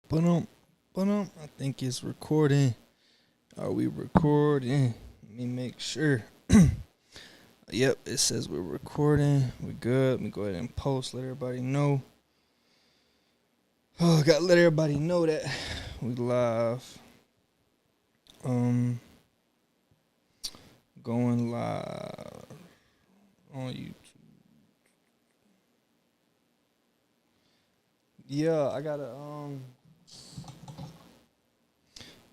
I think it's recording. Are we recording? Let me make sure. Yep, it says we're recording. We good. Let me go ahead and post. Let everybody know. Oh, gotta let everybody know that we live. Going live on YouTube. Yeah, I gotta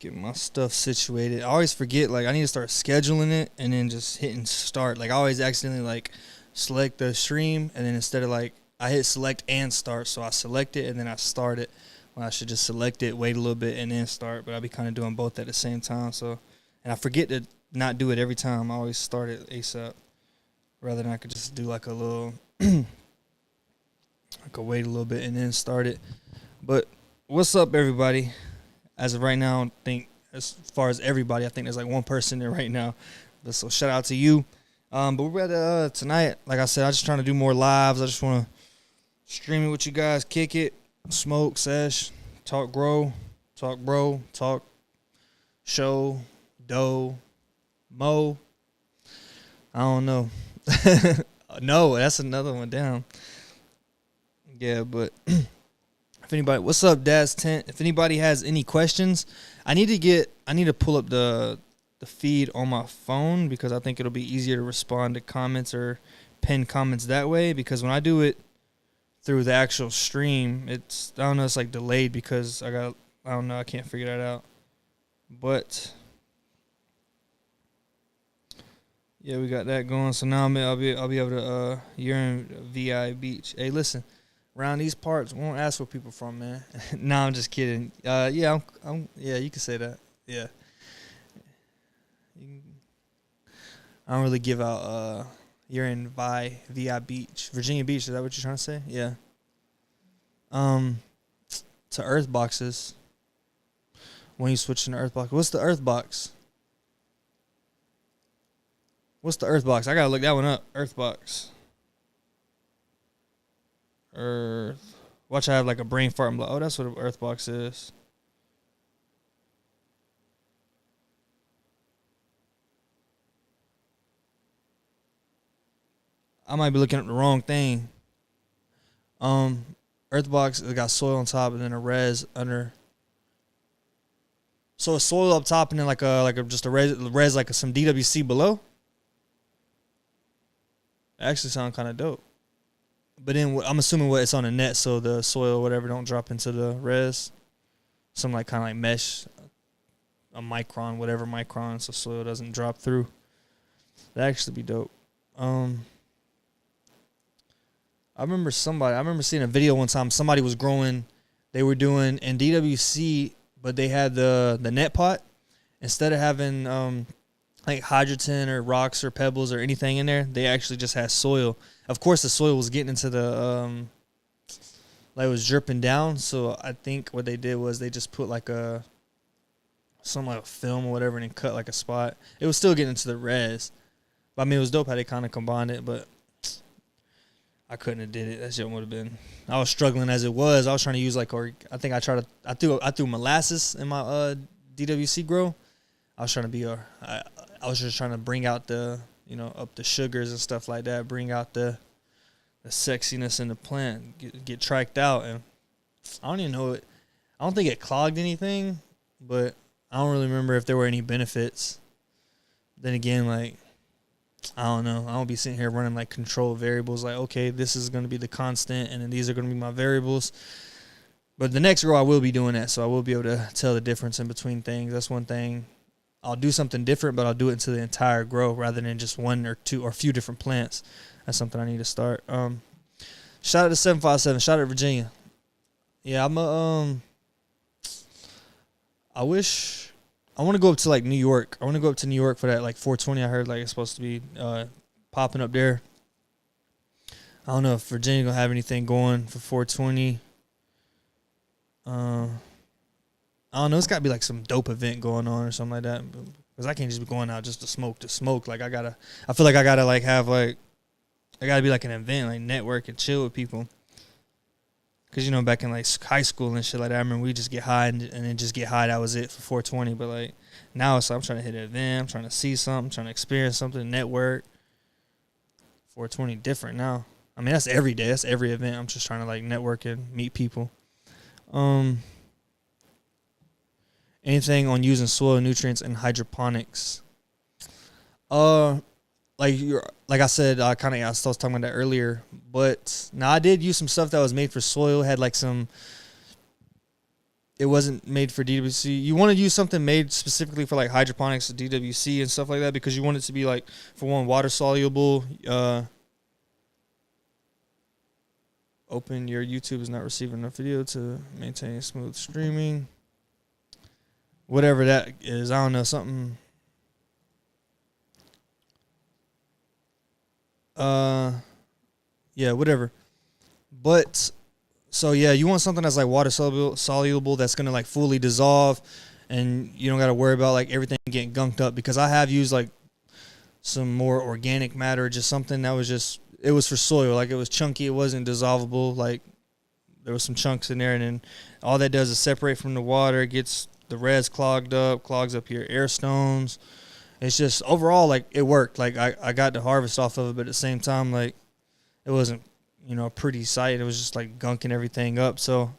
get my stuff situated. I always forget, like, I need to start scheduling it and then just hitting start. Like, I always accidentally, like, select the stream, and then instead of, like, I hit select and start, so I select it and then I start it when I should just select it, wait a little bit, and then start. But I be kind of doing both at the same time, so. And I forget to not do it every time. I always start it ASAP rather than I could just do, like, a little, I could wait a little bit and then start it. But what's up, everybody? As of right now, I think as far as everybody, I think there's like one person there right now. So shout out to you. But we're at tonight, like I said, I'm just trying to do more lives. I just want to stream it with you guys, kick it, smoke, sesh, talk grow, talk bro, talk show, dough, mo. I don't know. No, that's another one down. Yeah, but if anybody, what's up, Dad's Tent? If anybody has any questions, I need to pull up the feed on my phone because I think it'll be easier to respond to comments or pin comments that way. Because when I do it through the actual stream, I don't know, it's like delayed because I don't know, I can't figure that out. But yeah, we got that going. So now I'll be able to you're in VI Beach. Hey, listen. Around these parts, we won't ask where people from, man. No, I'm just kidding. Yeah, yeah, you can say that. Yeah. I don't really give out, you're in VI Beach. Virginia Beach, is that what you're trying to say? Yeah. To Earth boxes. When you switch into Earth box. What's the Earth box? What's the Earth box? I gotta look that one up. Earth box. Earth. Watch, I have like a brain fart. I'm like, oh, that's what an Earth box is. I might be looking at the wrong thing. Earth box, it got soil on top and then a res under. So a soil up top and then just a res like some DWC below. It actually sounds kind of dope. But then I'm assuming it's on a net, so the soil or whatever don't drop into the res. Some like kind of like mesh, a micron, whatever micron, so soil doesn't drop through. That'd actually be dope. I remember seeing a video one time. Somebody was growing. They were doing in DWC, but they had the net pot instead of having like hydrogen or rocks or pebbles or anything in there. They actually just had soil. Of course, the soil was getting into the, like it was dripping down. So I think what they did was they just put like some like film or whatever and then cut like a spot. It was still getting into the res. But I mean, it was dope how they kind of combined it, but I couldn't have did it. That shit would have been, I was struggling as it was. I was trying to use like, I threw molasses in my DWC grow. I was trying to be I was just trying to bring out the, up the sugars and stuff like that, bring out the sexiness in the plant, get tracked out. And I don't even know it. I don't think it clogged anything, but I don't really remember if there were any benefits. Then again, like, I don't know. I don't be sitting here running like control variables like, okay, this is going to be the constant and then these are going to be my variables. But the next grow I will be doing that, so I will be able to tell the difference in between things. That's one thing. I'll do something different, but I'll do it into the entire grow rather than just one or two or a few different plants. That's something I need to start. Shout out to 757. Shout out to Virginia. Yeah, I want to go up to like New York. I want to go up to New York for that like 420. I heard like it's supposed to be popping up there. I don't know if Virginia gonna have anything going for 420. I don't know. It's got to be like some dope event going on or something like that. Because I can't just be going out just to smoke. Like I feel like I gotta like have like, I gotta be like an event, like network and chill with people. Cause back in like high school and shit like that, I remember we just get high and then just get high. That was it for 420. But like now it's like I'm trying to hit an event, I'm trying to see something, trying to experience something, network. 420 different now. I mean that's every day, that's every event. I'm just trying to like network and meet people. Anything on using soil nutrients and hydroponics? Like I said, I was talking about that earlier. But now I did use some stuff that was made for soil. Had like some. It wasn't made for DWC. You want to use something made specifically for like hydroponics, DWC, and stuff like that because you want it to be like, for one, water soluble. Open your YouTube is not receiving enough video to maintain smooth streaming. Whatever that is, I don't know, something. Yeah, whatever. But so yeah, you want something that's like water soluble that's gonna like fully dissolve, and you don't gotta worry about like everything getting gunked up. Because I have used like some more organic matter, just something that was just, it was for soil, like it was chunky, it wasn't dissolvable, like there was some chunks in there, and then all that does is separate from the water, it gets the reds clogs up your air stones. It's just overall like it worked. Like I got the harvest off of it, but at the same time like it wasn't a pretty sight. It was just like gunking everything up. So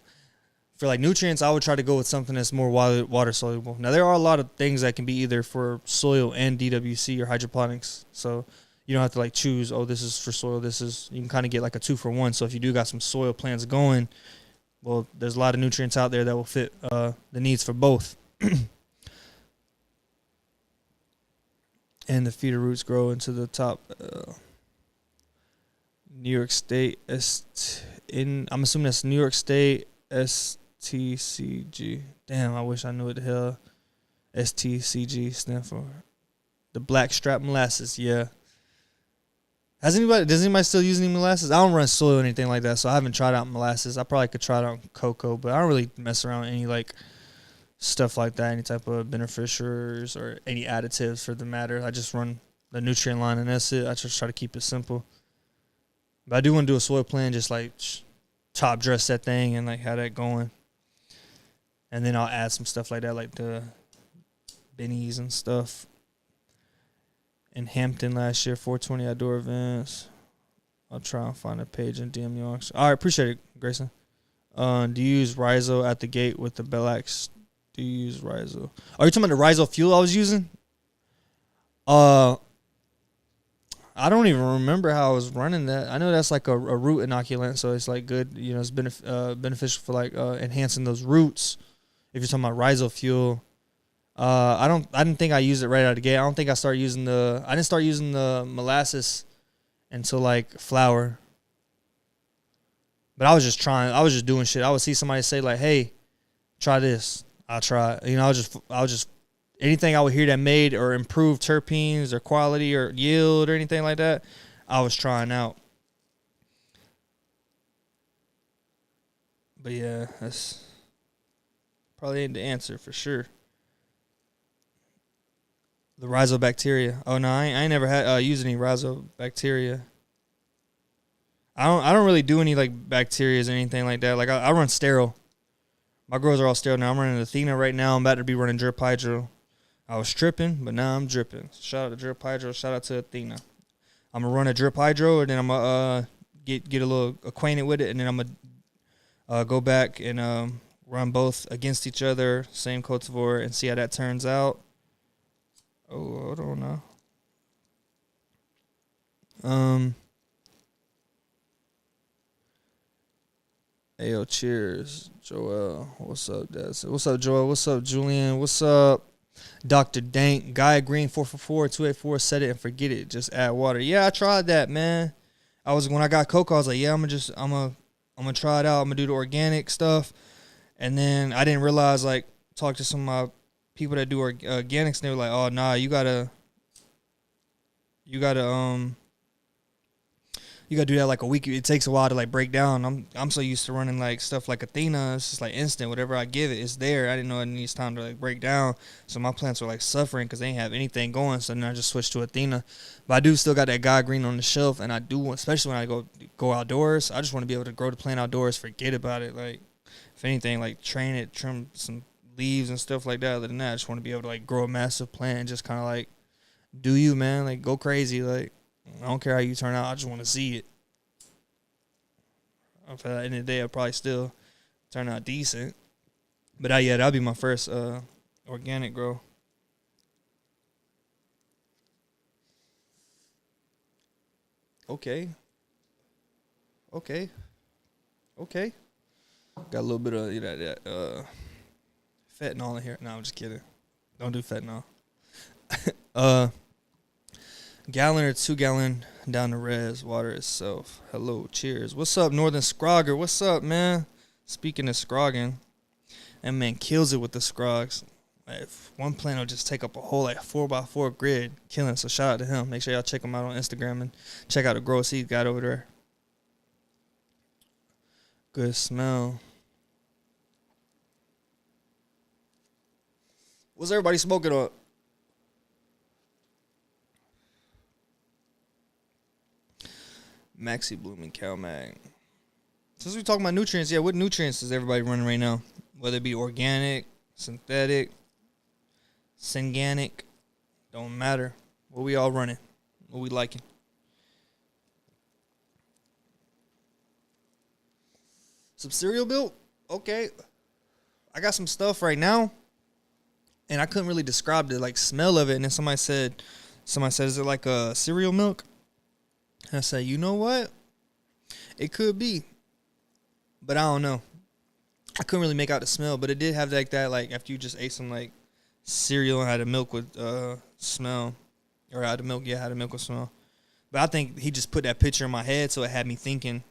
for like nutrients, I would try to go with something that's more water soluble. Now there are a lot of things that can be either for soil and DWC or hydroponics. So you don't have to like choose, oh, this is for soil, you can kind of get like a 2-for-1. So if you do got some soil plants going, well, there's a lot of nutrients out there that will fit the needs for both. And the feeder roots grow into the top. New York State I'm assuming that's New York State STCG. Damn, I wish I knew what the hell STCG stand for. The blackstrap molasses, yeah. Does anybody still use any molasses? I don't run soil or anything like that, so I haven't tried out molasses. I probably could try it out on cocoa, but I don't really mess around with any like stuff like that, any type of beneficiaries or any additives for the matter. I just run the nutrient line and that's it. I just try to keep it simple. But I do want to do a soil plan, just like top dress that thing and like have that going. And then I'll add some stuff like that, like the bennies and stuff. In Hampton last year, 420 outdoor events. I'll try and find a page and DM you. All right, appreciate it, Grayson. Do you use Rhizo at the gate with the Bellax? Do you use Rhizo? Are you talking about the Rhizo fuel I was using? I don't even remember how I was running that. I know that's like a root inoculant, so it's like good. It's beneficial for like enhancing those roots. If you're talking about Rhizo fuel, I didn't think I used it right out of the gate. I don't think I didn't start using the molasses until like flour. But I was just doing shit. I would see somebody say like, "Hey, try this." I'll try it. I was just anything I would hear that made or improved terpenes or quality or yield or anything like that, I was trying out. But yeah, that's probably ain't the answer for sure. The rhizobacteria. Oh no, I ain't never had used any rhizobacteria. I don't really do any like bacterias or anything like that. Like I run sterile. My grows are all sterile now. I'm running Athena right now. I'm about to be running Drip Hydro. I was tripping, but now I'm dripping. Shout out to Drip Hydro. Shout out to Athena. I'm gonna run a Drip Hydro, and then I'm gonna get a little acquainted with it, and then I'm gonna go back and run both against each other, same cultivar, and see how that turns out. Oh, I don't know. Ayo, cheers, Joel. What's up, Des? What's up, Joel? What's up, Julian? What's up, Dr. Dank? Gaia Green 444-284. Set it and forget it. Just add water. Yeah, I tried that, man. When I got cocoa, I was like, yeah, I'm gonna try it out. I'm gonna do the organic stuff. And then I didn't realize, like, talk to some of my people that do organics, and they were like, oh you gotta do that like a week. It takes a while to like break down. I'm so used to running like stuff like Athena. It's just like instant. Whatever I give it, it's there. I didn't know it needs time to like break down. So my plants were like suffering because they didn't have anything going. So then I just switched to Athena. But I do still got that God green on the shelf, and I do, especially when I go outdoors. I just want to be able to grow the plant outdoors. Forget about it. Like if anything, like train it, trim some leaves and stuff like that. Other than that, I just want to be able to like grow a massive plant and just kind of like do you, man, like go crazy. Like I don't care how you turn out. I just want to see it. At the end of the day, I'll probably still turn out decent. But yeah, that'll be my first organic grow. Okay. Got a little bit of that fentanyl in here. No, I'm just kidding. Don't do fentanyl. Gallon or 2 gallon down the res, water itself. Hello, cheers. What's up, Northern Scrogger? What's up, man? Speaking of scrogging, that man kills it with the scrogs. Like, one plant will just take up a whole like 4x4 grid, killing. So shout out to him. Make sure y'all check him out on Instagram and check out the gross he's got over there. Good smell. What's everybody smoking on? Maxi Blooming Cow Mag. Since we're talking about nutrients, yeah, what nutrients is everybody running right now? Whether it be organic, synthetic, synganic, don't matter. What we all running? What we liking? Some cereal built? Okay. I got some stuff right now, and I couldn't really describe the like smell of it. And then somebody said, is it like a cereal milk? And I said, you know what? It could be, but I don't know. I couldn't really make out the smell, but it did have like that, like after you just ate some like cereal and had a milk with smell, or had a milk with smell. But I think he just put that picture in my head, so it had me thinking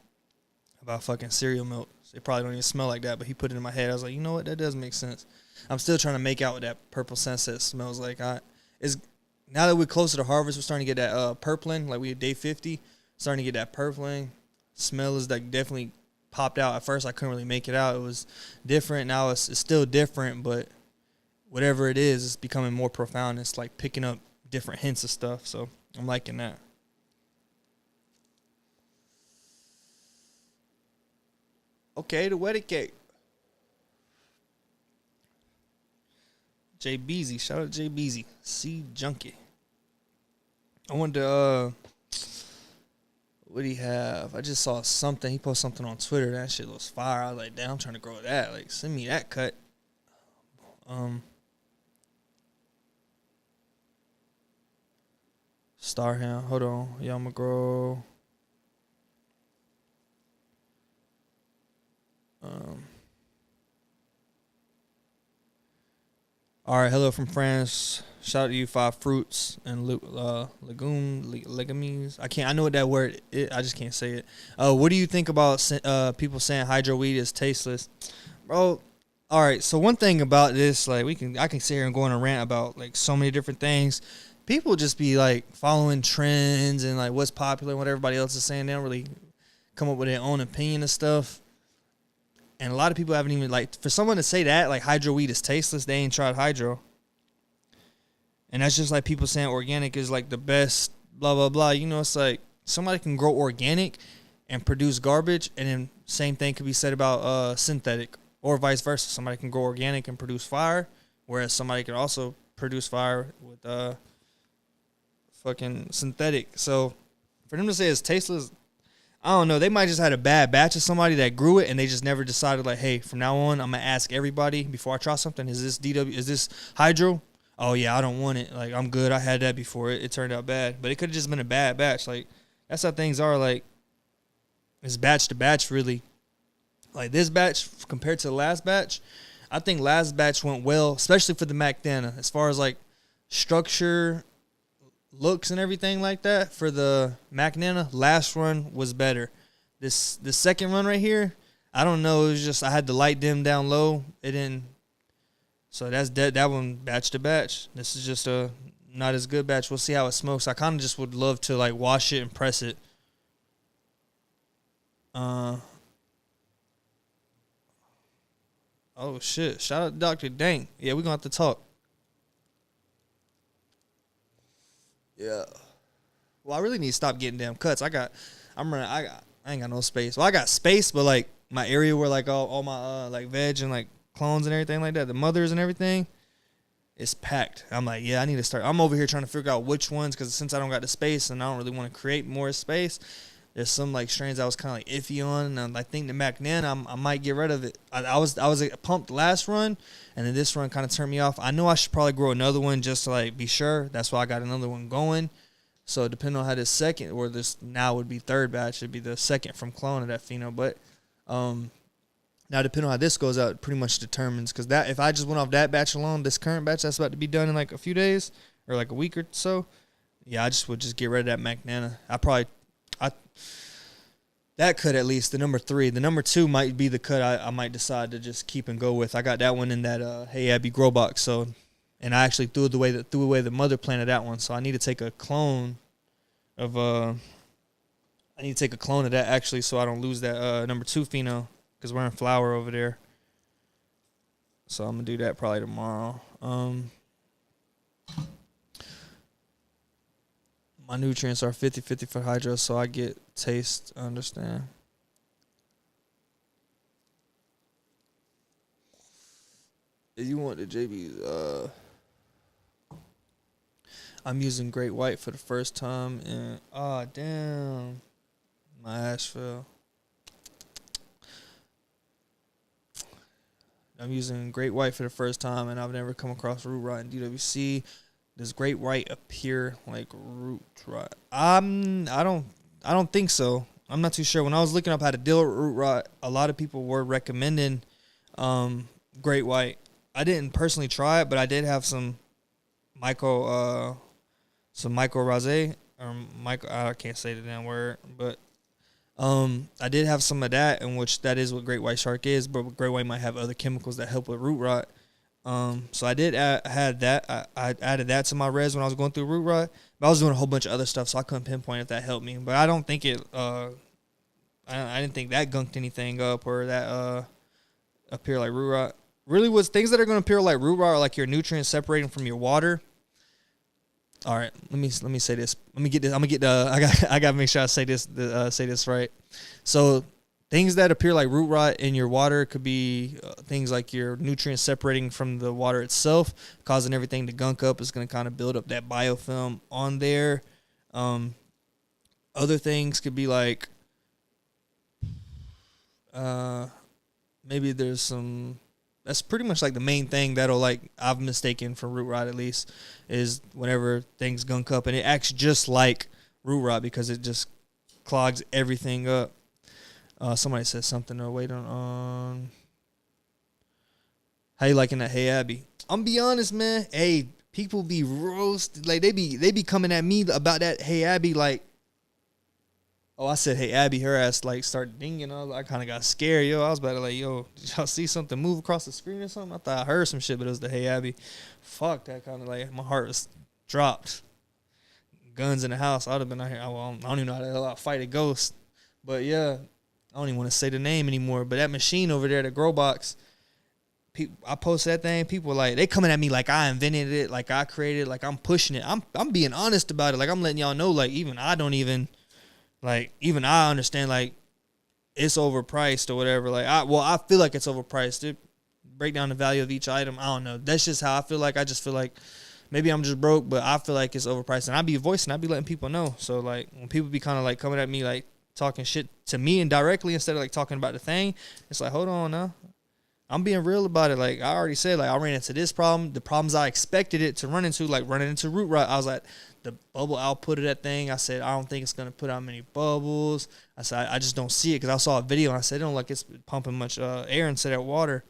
about fucking cereal milk. It probably don't even smell like that, but he put it in my head. I was like, you know what? That does make sense. I'm still trying to make out what that purple sunset smells like. Now that we're closer to harvest, we're starting to get that purpling. Like we at day 50, starting to get that purpling. Smell is like definitely popped out. At first, I couldn't really make it out. It was different. Now it's still different, but whatever it is, it's becoming more profound. It's like picking up different hints of stuff. So I'm liking that. Okay, the wedding cake. Jay Beezy. Shout out to Jay Beezy. C Junkie. I wonder, what do he have? I just saw something. He posted something on Twitter. That shit was fire. I was like, damn, I'm trying to grow that. Like, send me that cut. Starhound. Hold on. Yeah, I'm going to grow. All right, hello from France. Shout out to you, 5 fruits and legumes. I know what that word is. I just can't say it. What do you think about people saying hydro weed is tasteless, bro? All right, so one thing about this, like I can sit here and go on a rant about like so many different things. People just be like following trends and like what's popular and what everybody else is saying. They don't really come up with their own opinion of stuff. And a lot of people haven't even, like, for someone to say that, like, hydro weed is tasteless, they ain't tried hydro. And that's just like people saying organic is, like, the best, blah, blah, blah. You know, it's like somebody can grow organic and produce garbage, and then same thing could be said about synthetic, or vice versa. Somebody can grow organic and produce fire, whereas somebody can also produce fire with fucking synthetic. So for them to say it's tasteless, I don't know. They might just had a bad batch of somebody that grew it, and they just never decided, like, hey, from now on, I'm going to ask everybody before I try something, is this hydro? Oh, yeah, I don't want it. Like, I'm good. I had that before. It turned out bad. But it could have just been a bad batch. Like, that's how things are. Like, it's batch to batch, really. Like, this batch compared to the last batch, I think last batch went well, especially for the McDana. As far as, like, structure, looks and everything like that for the McNana, last run was better. The second run right here, I don't know. It was just I had the light dim down low. It didn't. So that's that one batch to batch. This is just a not as good batch. We'll see how it smokes. I kind of just would love to like wash it and press it. Uh, oh shit! Shout out to Doctor. Dang, yeah, we gonna have to talk. Yeah. Well, I really need to stop getting damn cuts. I ain't got no space. Well, I got space, but like my area where like all my like veg and like clones and everything like that, the mothers and everything, it's packed. I'm like, yeah, I need to start. I'm over here trying to figure out which ones, because since I don't got the space and I don't really want to create more space, there's some like strains I was kind of like iffy on, and I think the McNana, I might get rid of it. I was pumped last run, and then this run kind of turned me off. I know I should probably grow another one just to like be sure. That's why I got another one going. So depending on how this second, or this now would be third batch, it'd be the second from clone of that pheno. But now depending on how this goes out, it pretty much determines, because that if I just went off that batch alone, this current batch that's about to be done in like a few days or like a week or so, yeah, I just would just get rid of that McNana. That cut at least, the number 3. The number 2 might be the cut I might decide to just keep and go with. I got that one in that Hey Abby grow box, so, and I actually threw away the mother plant of that one, so I need to take a clone of that actually, so I don't lose that number 2 pheno, because we're in flower over there. So I'm gonna do that probably tomorrow. My nutrients are 50-50 for hydro, so I get taste, understand. If you want the JB's, I'm using Great White for the first time, and damn, my ass fell. I'm using Great White for the first time, and I've never come across root rot in DWC. Does Great White appear like root rot? I don't think so. I'm not too sure. When I was looking up how to deal with root rot, a lot of people were recommending Great White. I didn't personally try it, but I did have some myco rosé, or myco. I can't say the damn word, but I did have some of that, in which that is what Great White Shark is, but Great White might have other chemicals that help with root rot. So I did had that. I added that to my res when I was going through root rot, but I was doing a whole bunch of other stuff, so I couldn't pinpoint if that helped me. But I don't think it. I didn't think that gunked anything up, or that appear like root rot. Really, was things that are going to appear like root rot are like your nutrients separating from your water. All right, let me say this. Let me get this. I got to make sure I say this right. So things that appear like root rot in your water could be things like your nutrients separating from the water itself, causing everything to gunk up. It's going to kind of build up that biofilm on there. Other things could be like maybe there's some. That's pretty much like the main thing that'll, like, I've mistaken for root rot at least, is whenever things gunk up, and it acts just like root rot because it just clogs everything up. Somebody said something. Wait on. How you liking that Hey Abby? I'm be honest, man. Hey, people be roasted. Like they be coming at me about that Hey Abby. Like, oh, I said Hey Abby. Her ass like started dinging. I kind of got scared. I was about to like, did y'all see something move across the screen or something? I thought I heard some shit, but it was the Hey Abby. Fuck, that kind of like my heart was dropped. Guns in the house. I'd have been out here. I don't even know how the hell I fight a ghost. But yeah. I don't even want to say the name anymore, but that machine over there, the grow box, I posted that thing. People were like, they coming at me like I invented it, like I created it, like I'm pushing it. I'm being honest about it. Like I'm letting y'all know, like even I understand like it's overpriced or whatever. Like I feel like it's overpriced. It break down the value of each item. I don't know. That's just how I feel like. I just feel like maybe I'm just broke, but I feel like it's overpriced, and I be voicing, I be letting people know. So like when people be kind of like coming at me like talking shit to me indirectly instead of like talking about the thing, it's like, hold on now. I'm being real about it. Like I already said, like I ran into this problem, the problems I expected it to run into, like running into root rot. I was like, the bubble output of that thing, I said, I don't think it's going to put out many bubbles. I said, I just don't see it, because I saw a video and I said, it don't like it's pumping much air into that water.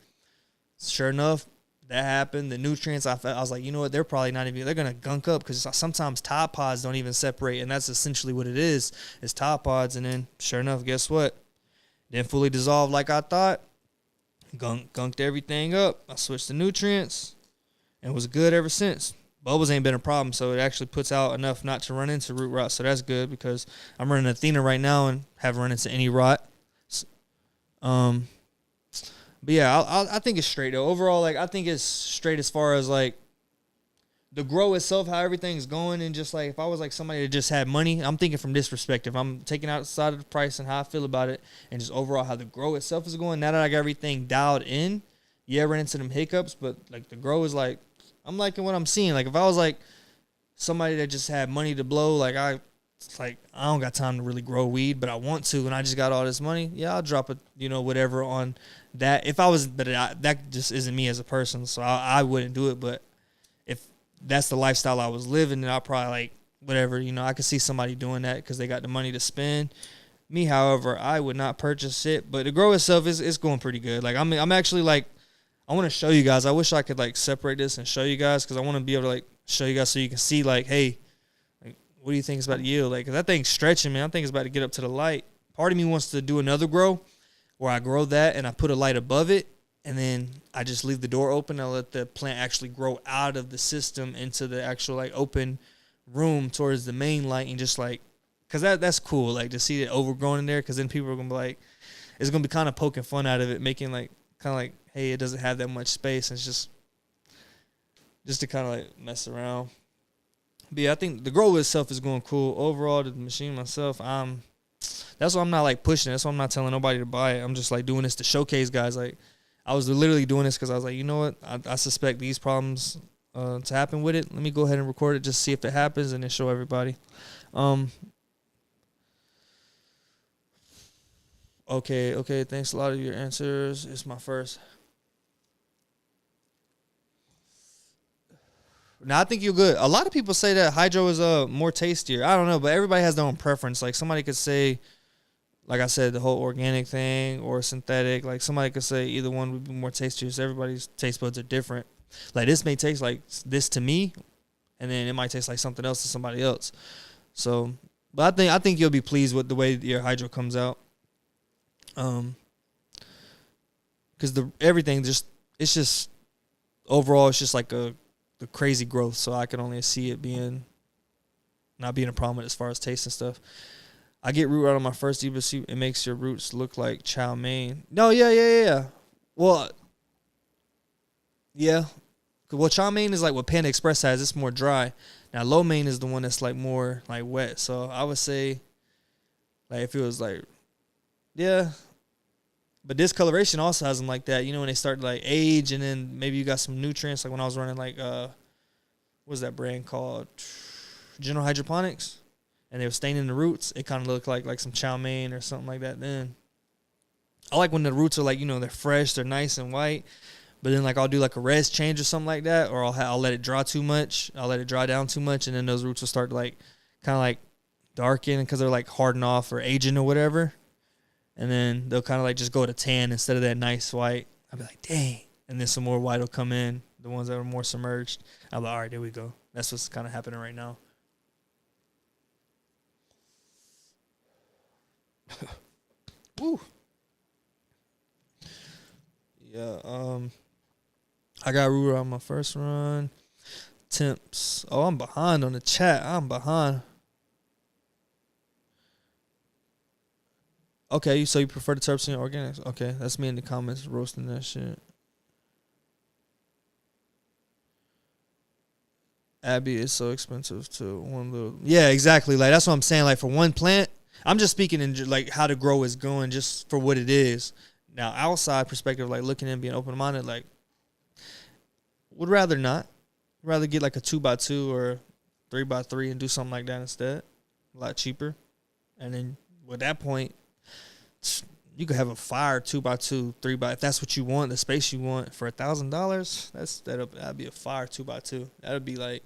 Sure enough, that happened. The nutrients, I was like, you know what, they're probably not even, they're going to gunk up, because sometimes Tide Pods don't even separate, and that's essentially what it is Tide Pods. And then sure enough, guess what, didn't fully dissolve like I thought. Gunked everything up. I switched the nutrients and it was good ever since. Bubbles ain't been a problem, so it actually puts out enough not to run into root rot, so that's good, because I'm running Athena right now and haven't run into any rot. Um, but yeah, I think it's straight though. Overall, like I think it's straight as far as like the grow itself, how everything's going, and just like if I was like somebody that just had money, I'm thinking from this perspective. I'm taking outside of the price and how I feel about it, and just overall how the grow itself is going. Now that I got everything dialed in, yeah, I ran into them hiccups, but like the grow is like I'm liking what I'm seeing. Like if I was like somebody that just had money to blow, it's like I don't got time to really grow weed, but I want to, and I just got all this money. Yeah, I'll drop it, whatever on that. If I was, but that just isn't me as a person, so I wouldn't do it. But if that's the lifestyle I was living, then I'll probably like whatever, I could see somebody doing that because they got the money to spend. Me, however, I would not purchase it, but the grow itself is going pretty good. Like I'm actually like I want to show you guys. I wish I could like separate this and show you guys because I want to be able to like show you guys so you can see like, hey, like what do you think is about the yield? Like, cause that thing's stretching, man. I think it's about to get up to the light. Part of me wants to do another grow where I grow that and I put a light above it. And then I just leave the door open and let the plant actually grow out of the system into the actual like open room towards the main light and just like, cause that's cool. Like to see it overgrown in there. Cause then people are going to be like, it's going to be kind of poking fun out of it, making like, kind of like, hey, it doesn't have that much space. And it's just to kind of like mess around. But yeah, I think the grow itself is going cool. Overall, the machine myself, that's why I'm not like pushing it. That's why I'm not telling nobody to buy it. I'm just like doing this to showcase guys. Like, I was literally doing this because I was like, you know what? I suspect these problems to happen with it. Let me go ahead and record it, just see if it happens, and then show everybody. Okay. Thanks a lot of your answers. It's my first. Now I think you're good. A lot of people say that hydro is more tastier. I don't know, but everybody has their own preference. Like somebody could say, like I said, the whole organic thing or synthetic. Like somebody could say either one would be more tastier. So everybody's taste buds are different. Like this may taste like this to me, and then it might taste like something else to somebody else. So, but I think you'll be pleased with the way your hydro comes out. Because everything it's just overall it's just like the crazy growth. So I can only see it not being a problem as far as taste and stuff. I get root rot on my first DBC. It makes your roots look like chow mein. No, yeah. Well, yeah. Well, chow mein is like what Panda Express has. It's more dry. Now, lo mein is the one that's like more like wet. So I would say, like if it was like, yeah. But discoloration also has them like that. When they start to like age, and then maybe you got some nutrients. Like when I was running like what's that brand called? General Hydroponics. And they were staining the roots, it kind of looked like some chow mein or something like that. Then I like when the roots are like, they're fresh, they're nice and white. But then like I'll do like a res change or something like that, or I'll let it dry too much. I'll let it dry down too much, and then those roots will start to like kind of like darken because they're like harden off or aging or whatever. And then they'll kind of like just go to tan instead of that nice white. I'll be like, dang. And then some more white will come in, the ones that are more submerged. I'll be like, all right, there we go. That's what's kind of happening right now. Woo. Yeah, I got Ruger on my first run. Temps. Oh, I'm behind on the chat. I'm behind. Okay, so you prefer the terps or organics? Okay, that's me in the comments roasting that shit. Abby is so expensive to one little. Yeah, exactly. Like that's what I'm saying. Like for one plant, I'm just speaking in like how the grow is going, just for what it is. Now, outside perspective, like looking in, being open minded, like would rather not. Rather get like a 2x2 or 3x3 and do something like that instead. A lot cheaper. And then with that point, you could have a fire 2x2, 3x. If that's what you want, the space you want for $1,000, that'd be a fire 2x2. That'd be like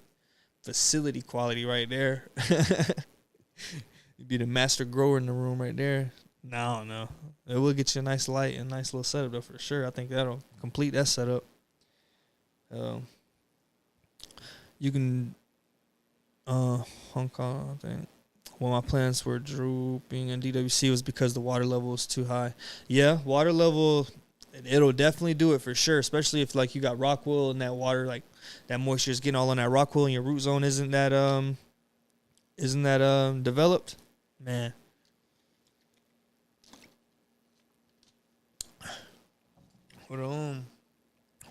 facility quality right there. You'd be the master grower in the room right there. No, I don't know. It will get you a nice light and a nice little setup though for sure. I think that'll complete that setup. You can Hong Kong, I think. When my plants were drooping in DWC was because the water level was too high. Yeah, water level, it'll definitely do it for sure, especially if like you got rock wool and that water, like that moisture is getting all on that rock wool and your root zone isn't that developed. Man. Hold on.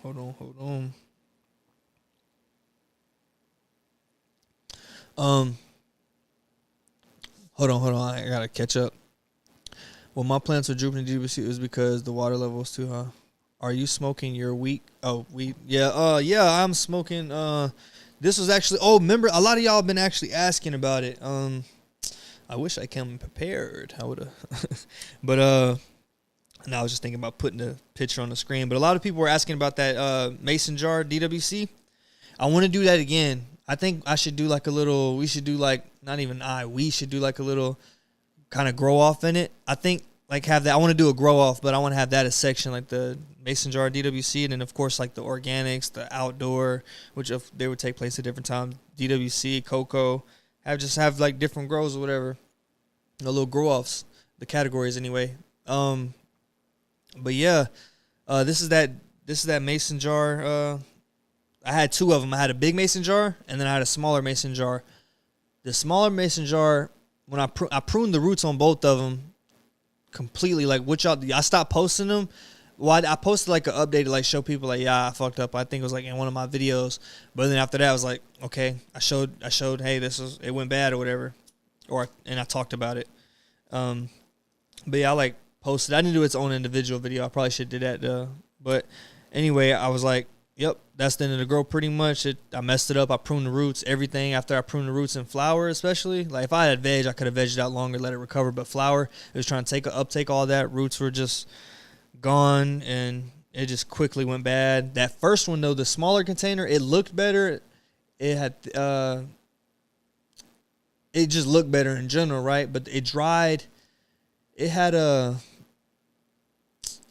Hold on. Um, hold on. I gotta catch up. Well, my plants are drooping in DBC is because the water level is too high. Are you smoking your weed? Oh, weed. Yeah. Yeah. I'm smoking. This was actually. Oh, remember, a lot of y'all have been actually asking about it. I wish I came prepared. I would have. But and I was just thinking about putting the picture on the screen. But a lot of people were asking about that mason jar DWC. I want to do that again. I think I should do like a little. We should do like not even I. We should do like a little kind of grow off in it. I think like have that. I want to do a grow off, but I want to have that a section like the mason jar DWC, and then of course like the organics, the outdoor, which if they would take place at different times. DWC, cocoa, have like different grows or whatever. The little grow offs, the categories anyway. But yeah, this is that mason jar. I had two of them. I had a big mason jar, and then I had a smaller mason jar. The smaller mason jar, when I pruned the roots on both of them completely. Like, I stopped posting them. Well, I posted like an update to like show people like, yeah, I fucked up. I think it was like in one of my videos. But then after that, I was like, okay, I showed, hey, it went bad or whatever, and I talked about it. But yeah, I like posted. I didn't do its own individual video. I probably should do that. But anyway, I was like, yep, that's the end of the grow pretty much. I messed it up. I pruned the roots, everything. After I pruned the roots and flower especially. Like if I had veg, I could have vegged out longer, let it recover. But flower, it was trying to uptake all that. Roots were just gone, and it just quickly went bad. That first one, though, the smaller container, it looked better. It had it just looked better in general, right? But it dried. It had a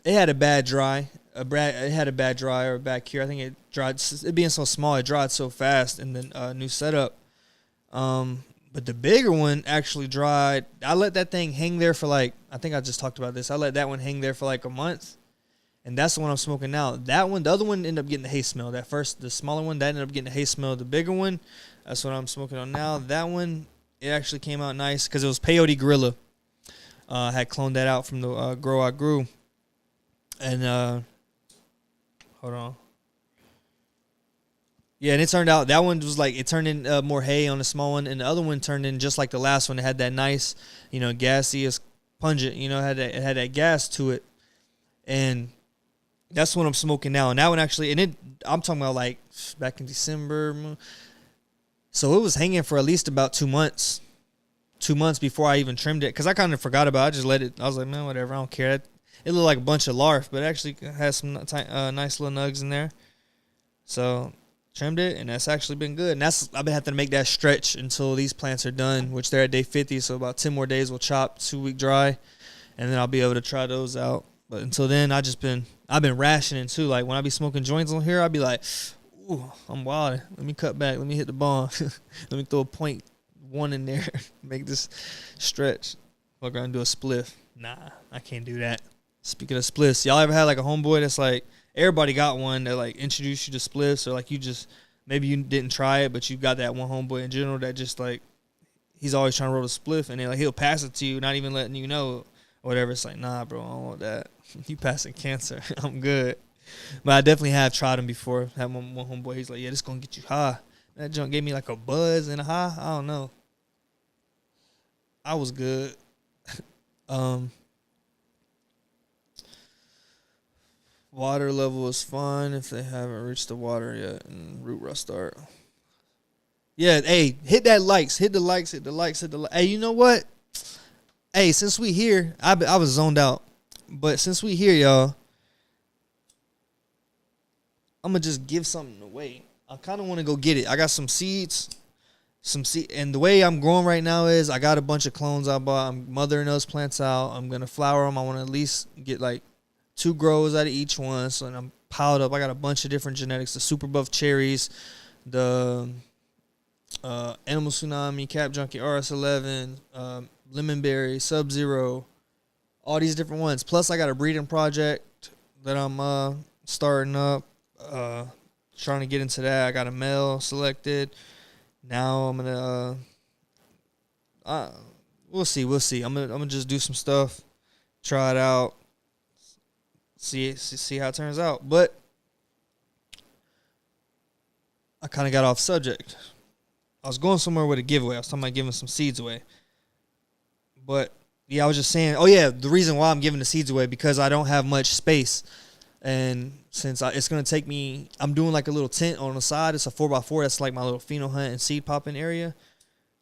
bad dry. It had a bad dry or a bad cure. I think it dried. It being so small, it dried so fast in the new setup. But the bigger one actually dried. I let that thing hang there for like, I think I just talked about this. I let that one hang there for like a month. And that's the one I'm smoking now. That one, the other one ended up getting the hay smell. The smaller one, that ended up getting the hay smell. The bigger one, that's what I'm smoking on now. That one, it actually came out nice because it was Peyote Gorilla. I had cloned that out from the grow I grew. And, hold on. Yeah, and it turned out that one was like, it turned in more hay on the small one, and the other one turned in just like the last one. It had that nice, gassy, pungent, it had that gas to it. And that's what I'm smoking now. And that one actually, I'm talking about like back in December. So it was hanging for at least about 2 months. 2 months before I even trimmed it, because I kind of forgot about it. I just let it, I was like, man, whatever, I don't care. It looked like a bunch of larf, but it actually has some nice little nugs in there. So trimmed it, and that's actually been good. And I've been having to make that stretch until these plants are done, which they're at day 50. So about 10 more days we'll chop, 2-week dry, and then I'll be able to try those out. But until then, I've been rationing too. Like when I be smoking joints on here, I'll be like, ooh, I'm wild. Let me cut back. Let me hit the bomb. Let me throw a 0.1 in there. Make this stretch. Fuck around and do a spliff. Nah, I can't do that. Speaking of spliffs, y'all ever had like a homeboy that's like, everybody got one that like introduced you to spliffs, or like maybe you didn't try it, but you got that one homeboy in general that just like, he's always trying to roll a spliff, and then like he'll pass it to you, not even letting you know or whatever. It's like, nah, bro, I don't want that. You passing cancer. I'm good. But I definitely have tried them before. Had one homeboy, he's like, yeah, this gonna get you high. That junk gave me like a buzz and a high. I don't know. I was good. Water level is fine if they haven't reached the water yet, and root rust start. Yeah, hey, hit the likes. Hey, you know what? Hey, since we here, I was zoned out, but since we here, y'all, I'm gonna just give something away. I kind of want to go get it. I got some seeds, and the way I'm growing right now is I got a bunch of clones I bought. I'm mothering those plants out. I'm gonna flower them. I want to at least get like 2 grows out of each one. So I'm piled up. I got a bunch of different genetics: the super buff cherries, the Animal Tsunami, Cap Junkie, RS11, Lemonberry, Sub-Zero, all these different ones. Plus, I got a breeding project that I'm starting up. Trying to get into that. I got a male selected. Now I'm gonna we'll see. I'm gonna just do some stuff, try it out. See how it turns out. But I kind of got off subject. I was going somewhere with a giveaway. I was talking about giving some seeds away. But yeah, I was just saying. Oh yeah, the reason why I'm giving the seeds away because I don't have much space, and since it's gonna take me, I'm doing like a little tent on the side. It's a 4x4. That's like my little pheno hunt and seed popping area.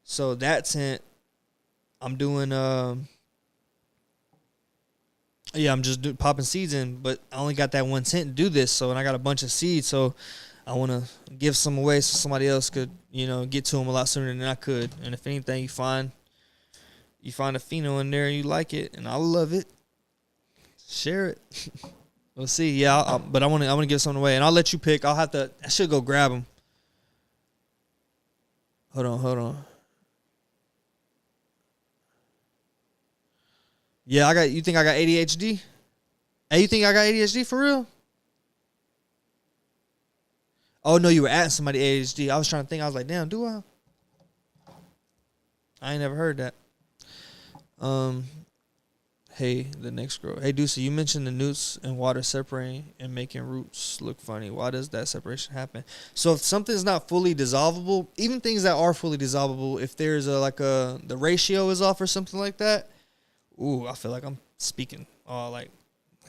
So that tent, I'm doing. Yeah, I'm just popping seeds in, but I only got that one tent to do this. So, and I got a bunch of seeds, so I want to give some away so somebody else could, get to them a lot sooner than I could. And if anything, you find a pheno in there and you like it, and I love it, share it. We'll see. Yeah, but I want to give something away, and I'll let you pick. I should go grab them. Hold on. Yeah, you think I got ADHD? Hey, you think I got ADHD for real? Oh, no, you were asking somebody ADHD. I was trying to think. I was like, damn, do I? I ain't never heard that. Hey, the next girl. Hey, Dusa, you mentioned the newts and water separating and making roots look funny. Why does that separation happen? So if something's not fully dissolvable, even things that are fully dissolvable, if there's the ratio is off or something like that, ooh, I feel like I'm speaking like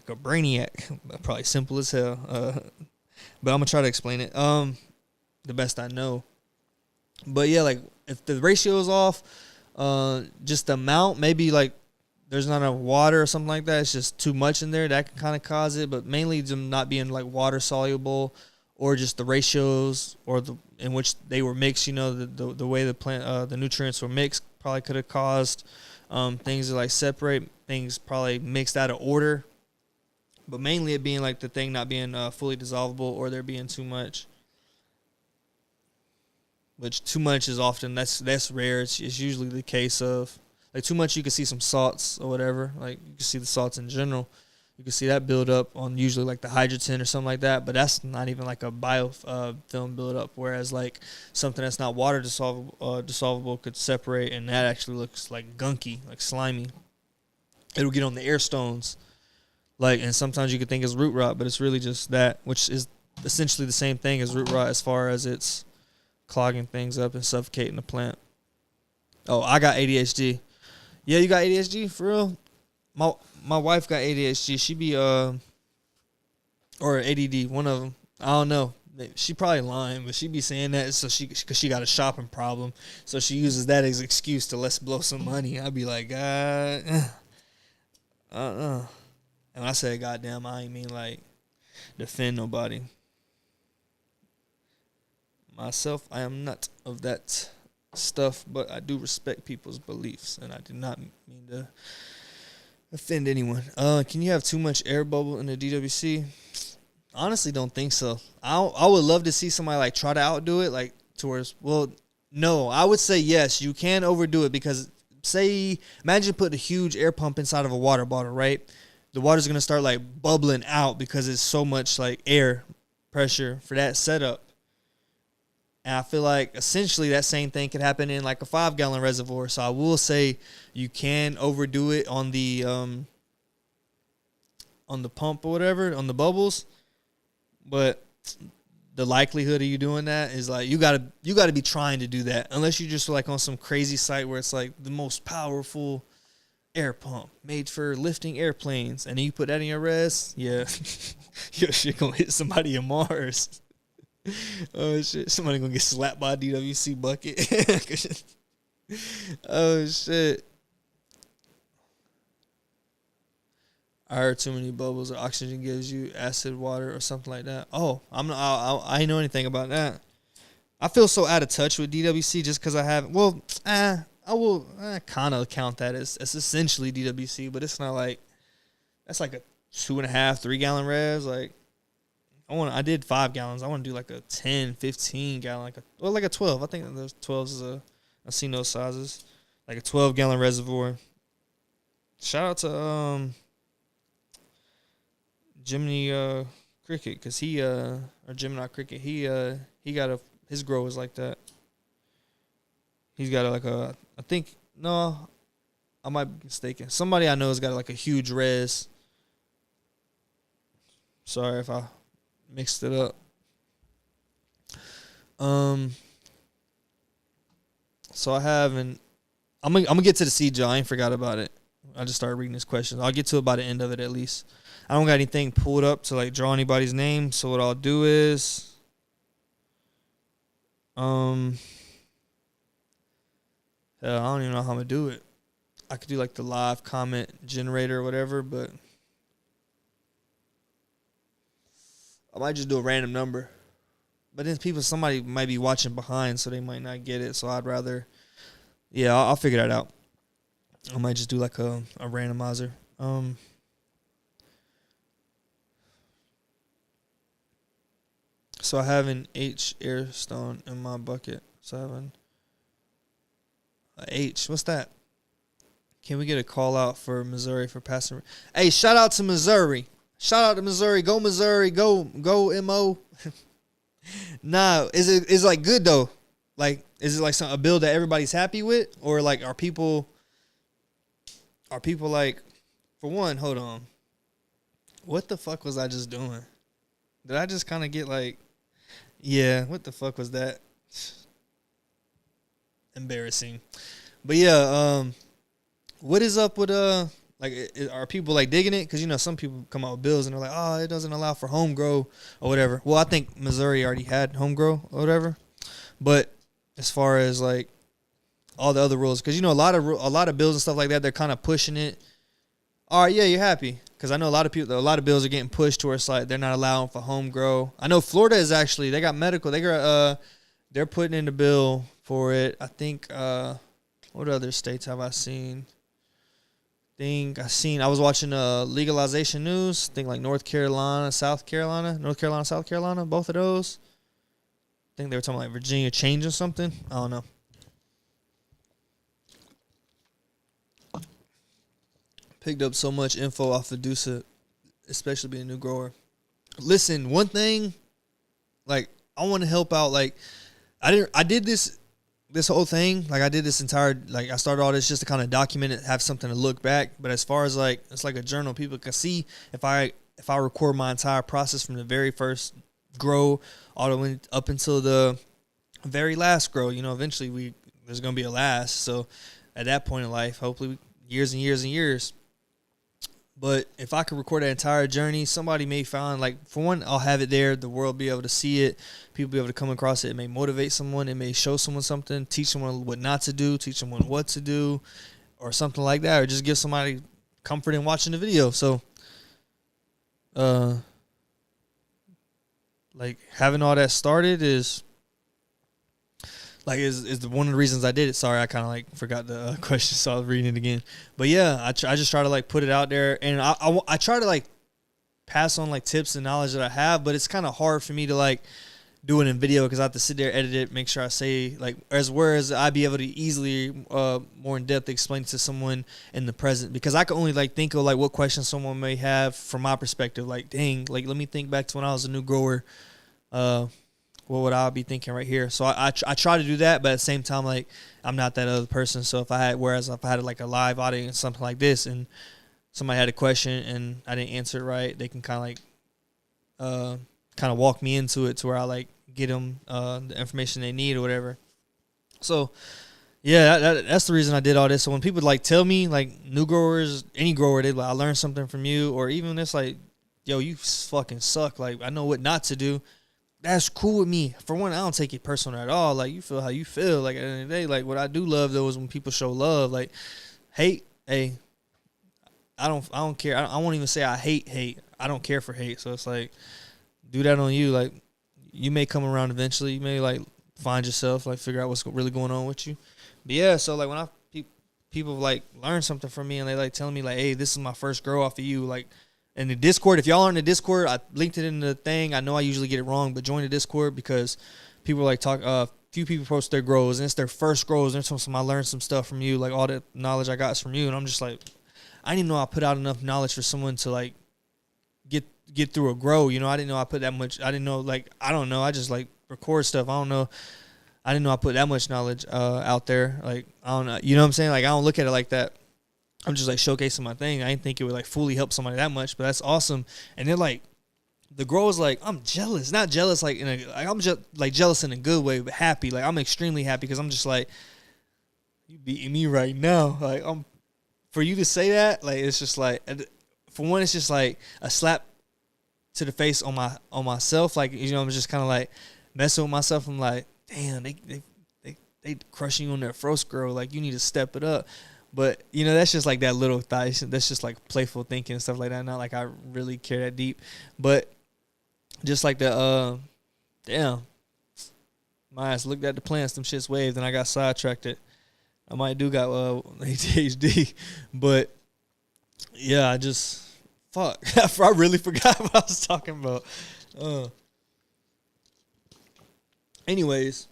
a brainiac. Probably simple as hell. But I'm gonna try to explain it the best I know. But yeah, like if the ratio is off, just the amount, maybe like there's not enough water or something like that. It's just too much in there. That can kind of cause it, but mainly them not being like water soluble, or just the ratios or in which they were mixed. The way the plant the nutrients were mixed probably could have caused things to like separate. Things probably mixed out of order. But mainly it being like the thing not being fully dissolvable, or there being too much. Which too much is often, that's rare. It's usually the case of, like too much you can see some salts or whatever. Like you can see the salts in general. You can see that build up on usually like the hydrogen or something like that. But that's not even like a biofilm build up. Whereas like something that's not water dissolvable could separate, and that actually looks like gunky, like slimy. It'll get on the air stones. Like, and sometimes you could think it's root rot, but it's really just that, which is essentially the same thing as root rot as far as it's clogging things up and suffocating the plant. Oh, I got ADHD. Yeah, you got ADHD for real? My wife got ADHD. She be or ADD, one of them. I don't know. She probably lying, but she be saying that because she got a shopping problem, so she uses that as excuse to let's blow some money. I'd be like, God, And when I say goddamn, I ain't mean like defend nobody. Myself, I am not of that stuff, but I do respect people's beliefs, and I do not mean to offend anyone. Can you have too much air bubble in the DWC? Honestly, don't think so. I would love to see somebody like try to outdo it, like towards. Well, no, I would say yes. You can overdo it because imagine putting a huge air pump inside of a water bottle, right? The water's gonna start like bubbling out because it's so much like air pressure for that setup. And I feel like essentially that same thing could happen in like a 5-gallon reservoir. So I will say you can overdo it on the pump or whatever, on the bubbles. But the likelihood of you doing that is like you gotta be trying to do that. Unless you're just like on some crazy site where it's like the most powerful air pump made for lifting airplanes, and then you put that in your res, yeah, your shit gonna hit somebody in Mars. Oh shit, somebody gonna get slapped by a DWC bucket. Oh shit. I heard too many bubbles or oxygen gives you acid water or something like that. Oh, I ain't know anything about that. I feel so out of touch with DWC just because I haven't. Well, I will kind of count that as essentially DWC, but it's not like that's like a 2.5, 3-gallon res. Like I did 5 gallons. I want to do like a 10, 15 gallon, like a 12. I think those 12s is I've seen those sizes, like a 12-gallon reservoir. Shout out to Jiminy Cricket, because he or Gemini Cricket, he got his grow is like that. He's got I think, no, I might be mistaken. Somebody I know has got like a huge res. Sorry if I mixed it up. So I have I'm gonna get to the seed gel. I ain't forgot about it. I just started reading these questions. I'll get to it by the end of it at least. I don't got anything pulled up to like draw anybody's name. So what I'll do is, hell, I don't even know how I'm gonna do it. I could do like the live comment generator or whatever, but I might just do a random number. But then somebody might be watching behind, so they might not get it. So I'd rather, yeah, I'll figure that out. I might just do like a randomizer. So I have an H airstone in my bucket. So I have an H. What's that? Can we get a call out for Missouri for passing? Hey, shout out to Missouri. Shout out to Missouri. Go Missouri. Go Mo. Nah, is it like good though? Like, is it like a bill that everybody's happy with, or like are people like, for one, hold on, what the fuck was I just doing? Did I just kind of get like, yeah, what the fuck was that? Embarrassing. But yeah, what is up with like, are people like digging it? Because, you know, some people come out with bills and they're like, oh, it doesn't allow for home grow or whatever. Well, I think Missouri already had home grow or whatever. But as far as like all the other rules, because, you know, a lot of bills and stuff like that, they're kind of pushing it. All right, yeah, you're happy. Because I know a lot of bills are getting pushed towards like they're not allowing for home grow. I know Florida is actually, they got medical. They're putting in the bill for it. I think, what other states have I seen? I was watching legalization news. I think like North Carolina, South Carolina, both of those. I think they were talking like Virginia changing something. I don't know. Picked up so much info off of DUSA, especially being a new grower. Listen, one thing, like, I want to help out. Like, I did this whole thing, like I did this entire, like I started all this just to kind of document it, have something to look back. But as far as like, it's like a journal, people can see if I record my entire process from the very first grow all the way up until the very last grow. You know, eventually there's gonna be a last. So at that point in life, hopefully years and years and years. But if I could record that entire journey, somebody may find, like, for one, I'll have it there. The world be able to see it. People be able to come across it. It may motivate someone. It may show someone something, teach someone what not to do, teach someone what to do, or something like that, or just give somebody comfort in watching the video. So, like, having all that started is one of the reasons I did it. Sorry, I kind of like forgot the question, so I was reading it again. But yeah, I just try to like put it out there, and I try to like pass on like tips and knowledge that I have, but it's kind of hard for me to like do it in video because I have to sit there, edit it, make sure I say like whereas I'd be able to easily more in depth explain it to someone in the present, because I can only like think of like what questions someone may have from my perspective. Like, dang, like let me think back to when I was a new grower. What would I be thinking right here? So I try to do that, but at the same time, like, I'm not that other person. So if I had like a live audience, something like this, and somebody had a question and I didn't answer it right, they can kind of walk me into it to where I like get them the information they need or whatever. So yeah, that's the reason I did all this. So when people like tell me, like new growers, any grower, they like, I learned something from you, or even it's like, yo, you fucking suck. Like, I know what not to do. That's cool with me. For one, I don't take it personal at all. Like, you feel how you feel. Like, at the end of the day, like, what I do love, though, is when people show love. Like, hate, hey, I don't care. I won't even say I hate. I don't care for hate. So it's like, do that on you. Like, you may come around eventually. You may, like, find yourself, like, figure out what's really going on with you. But, yeah, so, like, when people, like, learn something from me and they, like, telling me, like, hey, this is my first grow off of you, like, in the Discord, if y'all aren't in the Discord, I linked it in the thing. I know I usually get it wrong, but join the Discord because people like few people post their grows, and it's their first grows. And some I learned some stuff from you, like all the knowledge I got is from you, and I'm just like, I didn't know I put out enough knowledge for someone to like get through a grow. You know, I didn't know I put that much. I didn't know, like, I don't know. I just like record stuff. I don't know. I didn't know I put that much knowledge out there. Like, I don't know. You know what I'm saying? Like, I don't look at it like that. I'm just like showcasing my thing. I didn't think it would like fully help somebody that much, but that's awesome. And they're like, the growers like, I'm jealous, not jealous like in a like I'm just like jealous in a good way, but happy. Like I'm extremely happy because I'm just like, you beating me right now. Like for you to say that, like it's just like, for one, it's just like a slap to the face on myself. Like, you know, I'm just kind of like messing with myself. I'm like, damn, they crushing you on their first girl. Like, you need to step it up. But, you know, that's just like that little thought. That's just like playful thinking and stuff like that. Not like I really care that deep. But just like the, damn, my ass looked at the plants, them shits waved, and I got sidetracked. I might do got ADHD. But, yeah, I just, fuck. I really forgot what I was talking about. Anyways,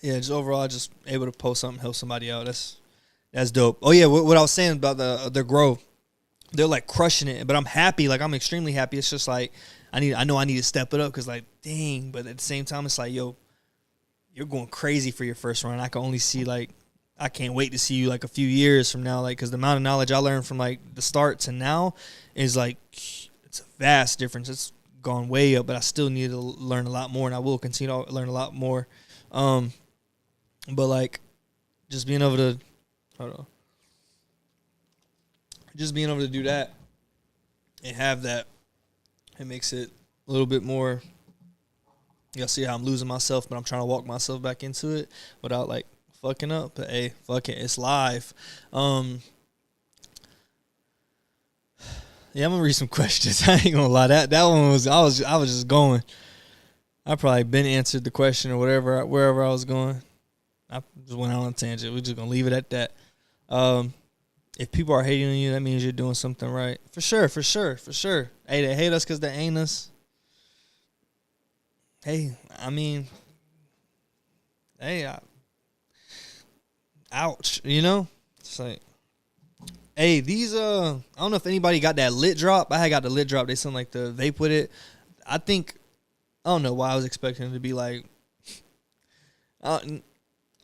yeah, just overall, just able to post something, help somebody out. That's dope. Oh yeah, what I was saying about the growth, they're like crushing it, but I'm happy. Like I'm extremely happy. It's just like I know I need to step it up because like dang, but at the same time it's like yo, you're going crazy for your first run. I can only see like I can't wait to see you like a few years from now, like because the amount of knowledge I learned from like the start to now is like it's a vast difference. It's gone way up, but I still need to learn a lot more, and I will continue to learn a lot more. But like just being able to just being able to do that and have that, it makes it a little bit more. Y'all see how I'm losing myself, but I'm trying to walk myself back into it without like fucking up. But hey, fuck it, it's live. Yeah, I'm gonna read some questions. I ain't gonna lie, that one was I was just going. I probably been answered the question or whatever wherever I was going. I just went out on a tangent. We're just gonna leave it at that. If people are hating on you, that means you're doing something right. For sure. Hey, they hate us because they ain't us. Hey, I mean, hey, ouch, you know? It's like, hey, these, I don't know if anybody got that lit drop. I had got the lit drop. They sound like the vape with it. I don't know why I was expecting it to be like, I'm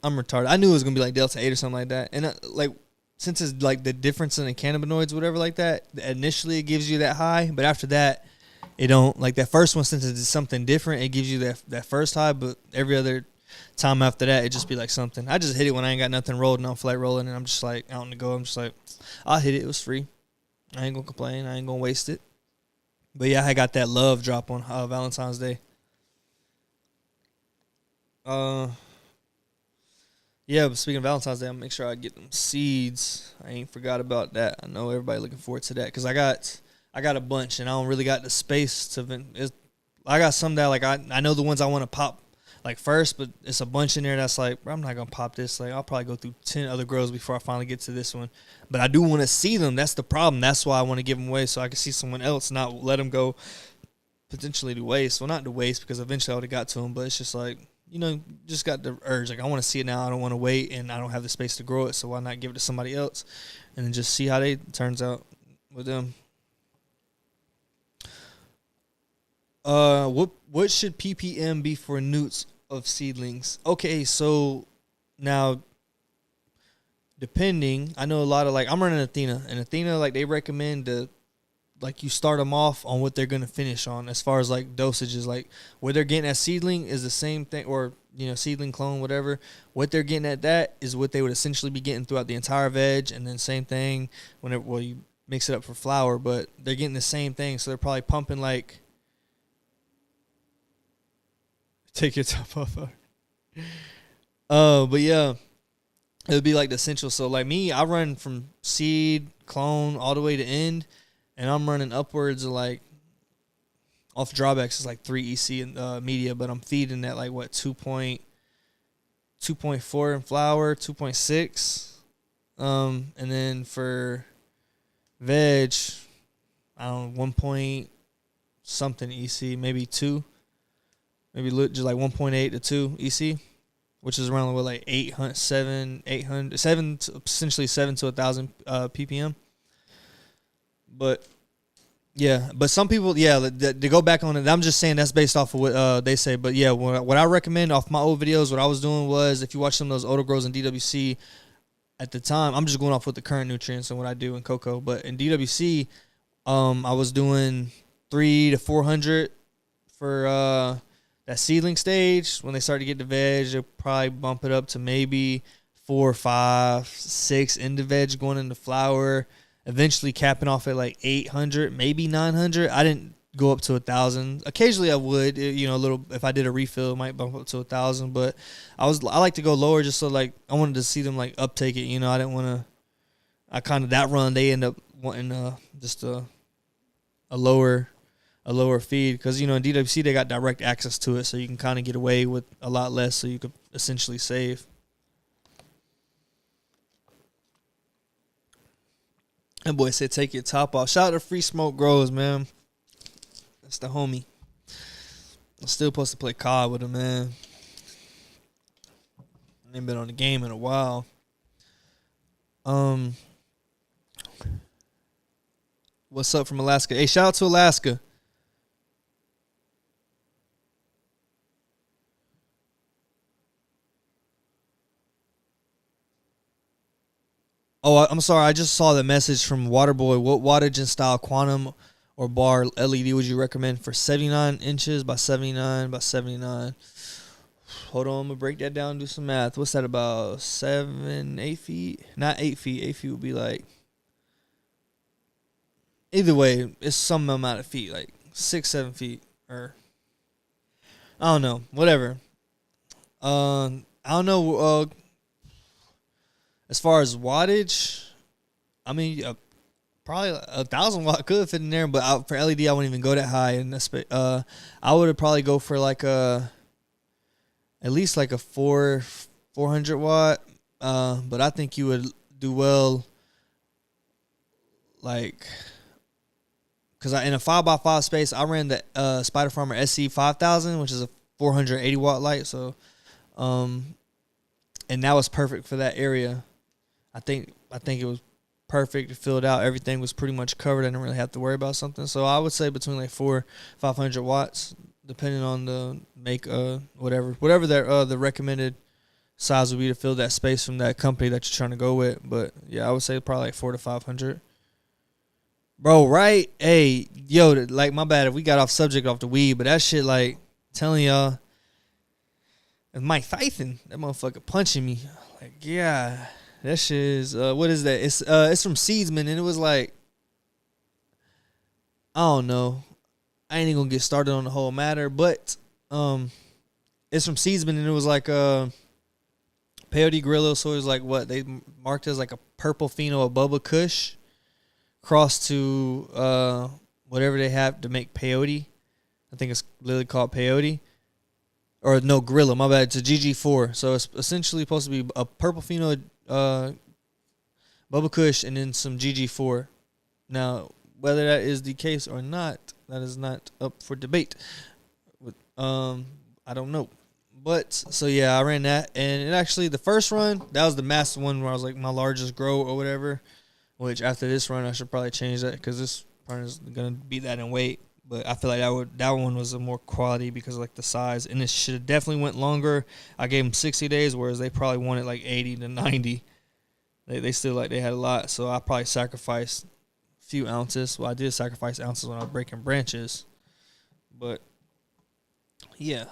retarded. I knew it was going to be like Delta 8 or something like that. And like, since it's like the difference in the cannabinoids, whatever like that, initially it gives you that high, but after that, it don't. Like that first one, since it's something different, it gives you that first high, but every other time after that, it just be like something. I just hit it when I ain't got nothing rolled and I'm flat rolling, and I'm just like out on the go. I'm just like, I'll hit it. It was free. I ain't gonna complain. I ain't gonna waste it. But yeah, I got that love drop on Valentine's Day. Yeah, but speaking of Valentine's Day, I'm gonna make sure I get them seeds. I ain't forgot about that. I know everybody looking forward to that because I got a bunch and I don't really got the space to. I got some that like I know the ones I want to pop like first, but it's a bunch in there that's like, bro, I'm not gonna pop this. Like I'll probably go through 10 other girls before I finally get to this one. But I do want to see them. That's the problem. That's why I want to give them away so I can see someone else, not let them go potentially to waste. Well, not to waste because eventually I would have got to them, but it's just like. You know, just got the urge. Like, I want to see it now. I don't want to wait, and I don't have the space to grow it, so why not give it to somebody else and then just see how it turns out with them. What should ppm be for newts of seedlings? Okay, so now, depending, I know a lot of, like, I'm running Athena, and Athena, like, they recommend like you start them off on what they're going to finish on as far as like dosages, like what they're getting at seedling is the same thing, or, you know, seedling clone, whatever, what they're getting at that is what they would essentially be getting throughout the entire veg. And then same thing whenever, well, you mix it up for flower, but they're getting the same thing. So they're probably pumping like, take your top off. But yeah, it would be like the essential. So like me, I run from seed, clone, all the way to end. And I'm running upwards of like, off drawbacks is like 3 EC in media, but I'm feeding at like what, 2.4 in flour, 2.6. And then for veg, I don't know, 1 point something EC, maybe 2. Maybe just like 1.8 to 2 EC, which is around what, like 7 essentially 7 to 1,000 ppm. But yeah, but some people, yeah, to go back on it, I'm just saying that's based off of what they say. But yeah, what I recommend off my old videos, what I was doing was, if you watch some of those Odor Grows in DWC at the time, I'm just going off with the current nutrients and what I do in cocoa. But in DWC, I was doing 300 to 400 for that seedling stage. When they start to get the veg, they'll probably bump it up to maybe 4, 5, 6 in the veg going into flower. Eventually capping off at like 800, maybe 900. I didn't go up to 1,000. Occasionally I would, a little. If I did a refill, it might bump up to 1,000. But I like to go lower just so like I wanted to see them like uptake it. I didn't want to. I kind of that run they end up wanting just a lower feed because in DWC they got direct access to it, so you can kind of get away with a lot less, so you could essentially save. That boy said take your top off. Shout out to Free Smoke Grows, man. That's the homie. I'm still supposed to play COD with him, man. I ain't been on the game in a while. What's up from Alaska? Hey, shout out to Alaska. Oh, I'm sorry. I just saw the message from Waterboy. What wattage and style quantum or bar LED would you recommend for 79 inches by 79 by 79? Hold on. I'm going to break that down and do some math. What's that about? 7, 8 feet? Not 8 feet. 8 feet would be like... Either way, it's some amount of feet. Like 6, 7 feet. Or... I don't know. Whatever. I don't know... As far as wattage, I mean, probably 1,000 watt could fit in there, but for LED, I wouldn't even go that high. And I would probably go for like at least like a 400 watt. But I think you would do well, like, because in a 5x5 space, I ran the Spider Farmer SC 5000, which is a 480 watt light. So, and that was perfect for that area. I think it was perfect. It filled out. Everything was pretty much covered. I didn't really have to worry about something. So I would say between like 500 watts, depending on the make, whatever their the recommended size would be to fill that space from that company that you're trying to go with. But yeah, I would say probably like 400 to 500. Bro, right? Hey, yo, like my bad if we got off subject off the weed, but that shit, like, telling y'all, if Mike Tyson, that motherfucker punching me, like, yeah. That shit is what is that? It's from Seedsman, and it was like, I don't know. I ain't even gonna get started on the whole matter, but it's from Seedsman, and it was like peyote Grillo, so it was like what they marked as like a purple pheno of Bubba Kush crossed to whatever they have to make peyote. I think it's literally called peyote. Or no, Gorilla, my bad. It's a GG4. So it's essentially supposed to be a purple pheno, Bubba Kush, and then some GG4. Now, whether that is the case or not, that is not up for debate. I don't know. But, so yeah, I ran that. And it actually, the first run, that was the master one where I was like my largest grow or whatever. Which after this run, I should probably change that because this run is going to be that in weight. But I feel like that one was a more quality because of like the size, and it should have definitely went longer. I gave them 60 days, whereas they probably wanted like 80 to 90. They still like they had a lot, so I probably sacrificed a few ounces. Well, I did sacrifice ounces when I was breaking branches, but yeah,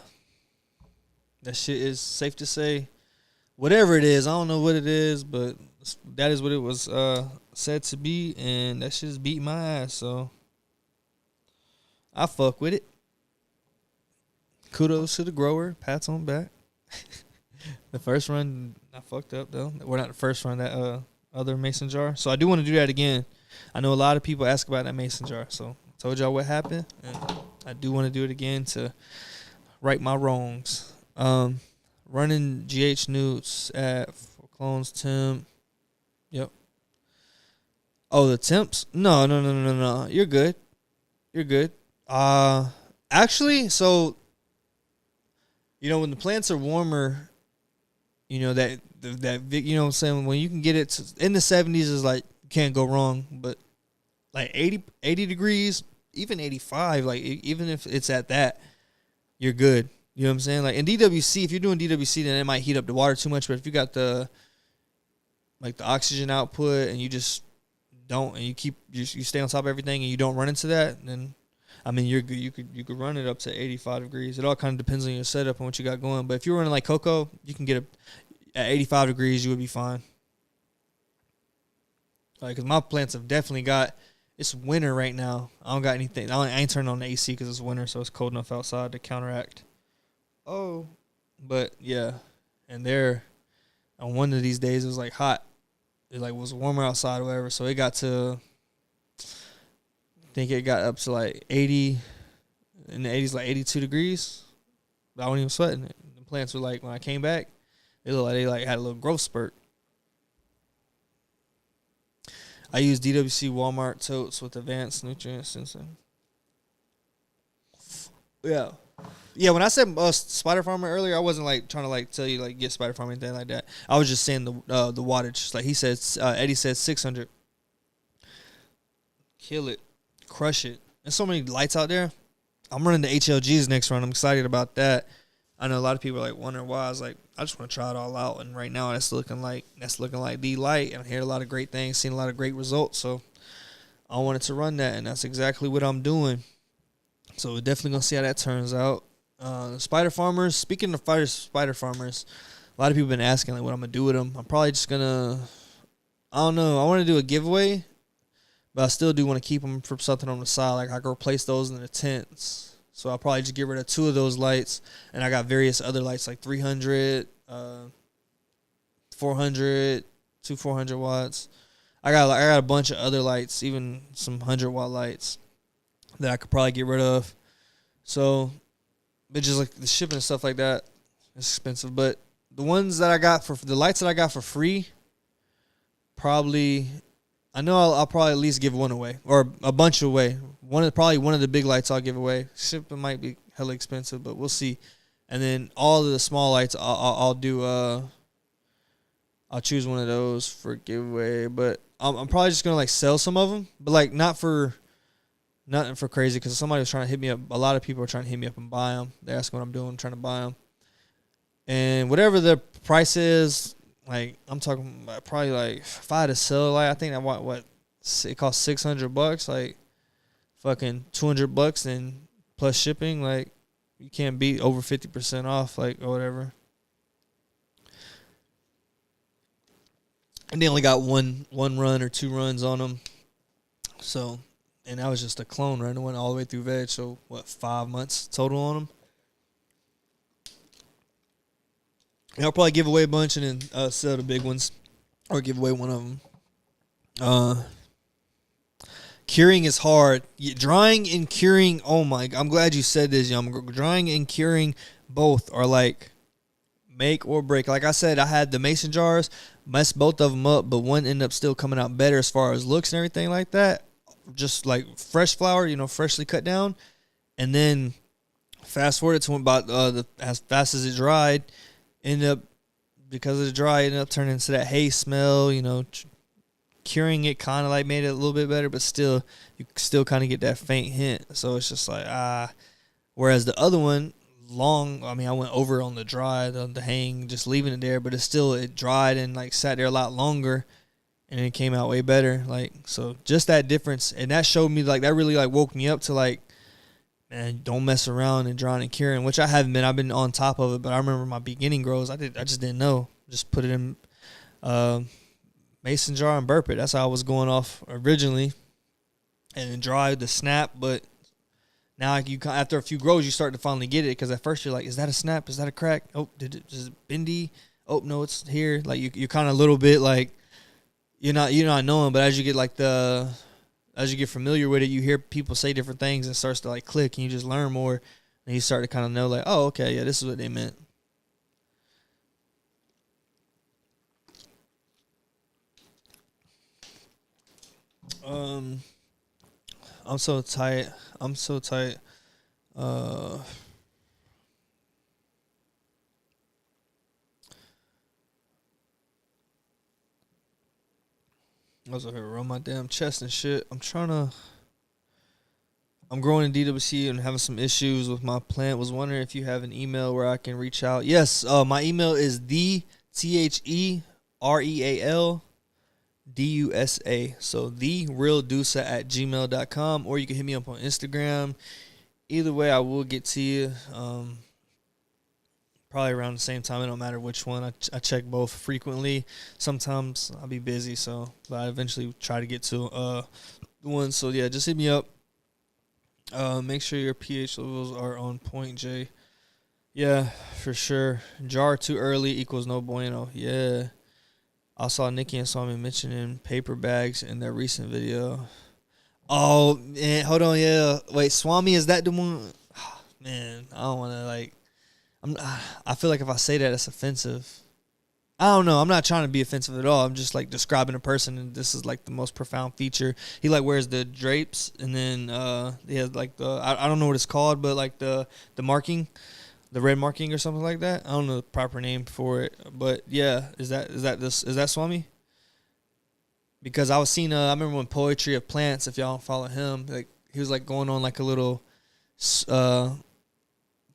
that shit is safe to say. Whatever it is, I don't know what it is, but that is what it was said to be, and that shit's beating my ass. So. I fuck with it. Kudos to the grower. Pats on back. The first run, I fucked up, though. We're not the first run, that other mason jar. So I do want to do that again. I know a lot of people ask about that mason jar. So I told y'all what happened. And I do want to do it again to right my wrongs. Running GH Newts at clones temp. Yep. Oh, the temps? No. You're good. Actually, so, when the plants are warmer, that you know what I'm saying, when you can get it in the 70s is like, you can't go wrong, but like 80 degrees, even 85, like even if it's at that, you're good. You know what I'm saying? Like in DWC, if you're doing DWC, then it might heat up the water too much, but if you got the oxygen output and you just don't, and you stay on top of everything and you don't run into that, then I mean, you're good. You could run it up to 85 degrees. It all kind of depends on your setup and what you got going. But if you're running like cocoa, you can get it at 85 degrees. You would be fine. Like, cause my plants have definitely got. It's winter right now. I don't got anything. I ain't turning on the AC because it's winter, so it's cold enough outside to counteract. Oh, but yeah, and there, on one of these days it was like hot. It like was warmer outside or whatever, so it got to. I think it got up to like 80, in the 80s, like 82 degrees. But I wasn't even sweating it. The plants were like, when I came back, they looked like they like had a little growth spurt. I use DWC Walmart totes with advanced nutrient sensing. Yeah. Yeah, when I said Spider Farmer earlier, I wasn't like trying to like tell you like get Spider Farmer or anything like that. I was just saying the wattage. Like he said, Eddie said 600. Kill it, crush it. There's so many lights out there. I'm running the HLGs next round. I'm excited about that. I know a lot of people are like wondering why. I was like, I just want to try it all out, and right now that's looking like the light. And I hear a lot of great things, seen a lot of great results. So I wanted to run that, and that's exactly what I'm doing. So we're definitely gonna see how that turns out. Spider Farmers. Speaking of Spider Farmers, a lot of people have been asking like what I'm gonna do with them. I'm probably just gonna. I don't know. I want to do a giveaway, but I still do want to keep them for something on the side. Like I can replace those in the tents. So I'll probably just get rid of 2 of those lights. And I got various other lights like 300, 400, 400 watts. I got a bunch of other lights, even some 100-watt lights that I could probably get rid of. So, but just like the shipping and stuff like that, it's expensive. But the ones that I got the lights that I got for free, probably, I know I'll probably at least give one away or a bunch away. Probably one of the big lights I'll give away. Shipping might be hella expensive, but we'll see. And then all of the small lights I'll do. I'll choose one of those for giveaway. But I'm probably just gonna like sell some of them, but like nothing for crazy because somebody was trying to hit me up. A lot of people are trying to hit me up and buy them. They're asking what I'm doing, I'm trying to buy them. And whatever the price is, like I'm talking about probably like if I had to sell, like I think I want what it costs $600, like fucking $200 and plus shipping, like you can't beat over 50% off, like or whatever. And they only got one run or 2 runs on them, so and that was just a clone run. It went all the way through veg, so what 5 months total on them. And I'll probably give away a bunch and then sell the big ones, or give away one of them. Curing is hard. Drying and curing, oh my, I'm glad you said this, young. Drying and curing both are like make or break. Like I said, I had the mason jars, messed both of them up, but one ended up still coming out better as far as looks and everything like that. Just like fresh flower, freshly cut down. And then fast forward to about as fast as it dried, ended up, because of the dry, ended up turning into that hay smell, curing it kind of like made it a little bit better, but still, you still kind of get that faint hint. So it's just like, whereas the other one, I went over on the dry, the hang, just leaving it there, but it dried and like sat there a lot longer and it came out way better. Like, so just that difference. And that showed me like, that really like woke me up to like, man, don't mess around and drying and curing, which I haven't been. I've been on top of it, but I remember my beginning grows. I just didn't know. Just put it in, mason jar and burp it. That's how I was going off originally, and then dry the snap. But now after a few grows, you start to finally get it, because at first you're like, is that a snap? Is that a crack? Oh, is it bendy? Oh no, it's here. Like you're kind of a little bit like you're not knowing, but as you get as you get familiar with it, you hear people say different things and it starts to like click, and you just learn more, and you start to kind of know like, oh okay, yeah, this is what they meant. I'm so tight. I was over here run my damn chest and shit. I'm growing in DWC and having some issues with my plant. Was wondering if you have an email where I can reach out. Yes, my email is thereal DUSA. So therealdusa@gmail.com, or you can hit me up on Instagram. Either way, I will get to you. Probably around the same time. It don't matter which one. I check both frequently. Sometimes I'll be busy, but I eventually try to get to the one. So yeah, just hit me up. Make sure your pH levels are on point, Jay. Yeah, for sure. Jar too early equals no bueno. Yeah. I saw Nikki and Swami mentioning paper bags in their recent video. Oh, man, hold on, yeah. Wait, Swami, is that the one? Man, I don't want to, like, I feel like if I say that, it's offensive. I don't know. I'm not trying to be offensive at all. I'm just, like, describing a person, and this is, like, the most profound feature. He, like, wears the drapes, and then he has, like, I don't know what it's called, but, like, the marking. The red marking or something like that. I don't know the proper name for it, but yeah, is that Swami? Because I was seeing, I remember when Poetry of Plants, if y'all don't follow him, like he was like going on like a little, just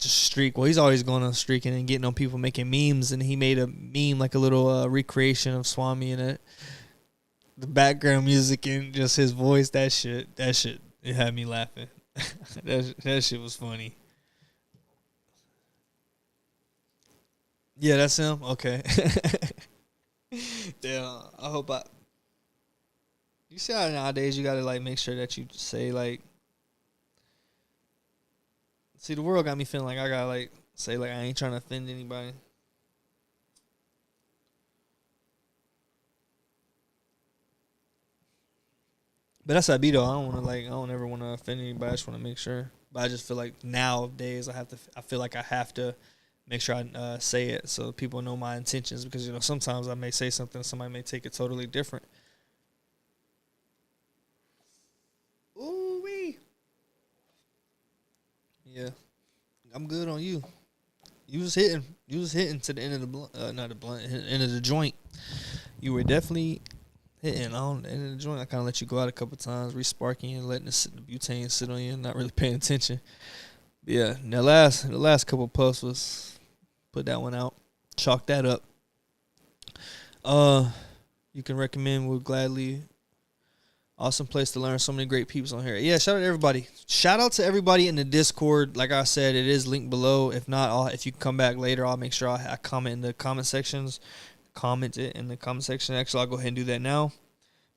streak. Well, he's always going on streaking and getting on people making memes, and he made a meme like a little recreation of Swami in it. The background music and just his voice, that shit, it had me laughing. that shit was funny. Yeah, that's him. Okay. Damn. I hope You see how nowadays you gotta like make sure that you say like. See, the world got me feeling like I gotta like say like I ain't trying to offend anybody. But that's how I be though. I don't ever want to offend anybody. I just want to make sure. But I just feel like nowadays I feel like I have to make sure I say it so people know my intentions, because sometimes I may say something, somebody may take it totally different. Ooh wee. Yeah, I'm good on you. You was hitting to the end of the blunt, not the blunt, end of the joint. You were definitely hitting on the end of the joint. I kind of let you go out a couple times, resparking and letting the butane sit on you, and not really paying attention. But yeah, the last couple puffs was. Put that one out. Chalk that up. You can recommend. We'll gladly. Awesome place to learn. So many great peeps on here. Yeah, shout out to everybody. Shout out to everybody in the Discord. Like I said, it is linked below. If not, if you come back later, I'll make sure I comment in the comment sections. Comment it in the comment section. Actually, I'll go ahead and do that now.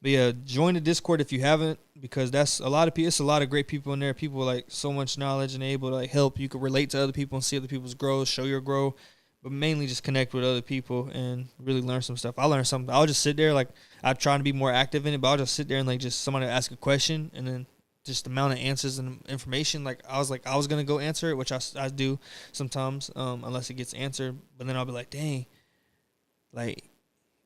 But yeah, join the Discord if you haven't, because that's a lot of people. It's a lot of great people in there. People with, like, so much knowledge and able to like help. You can relate to other people and see other people's growth, show your growth, but mainly just connect with other people and really learn some stuff. I learned something. I'll just sit there, like, I'm trying to be more active in it, but I'll just sit there and like just somebody ask a question, and then just the amount of answers and information. Like I was gonna go answer it, which I do sometimes, unless it gets answered. But then I'll be like, dang, like.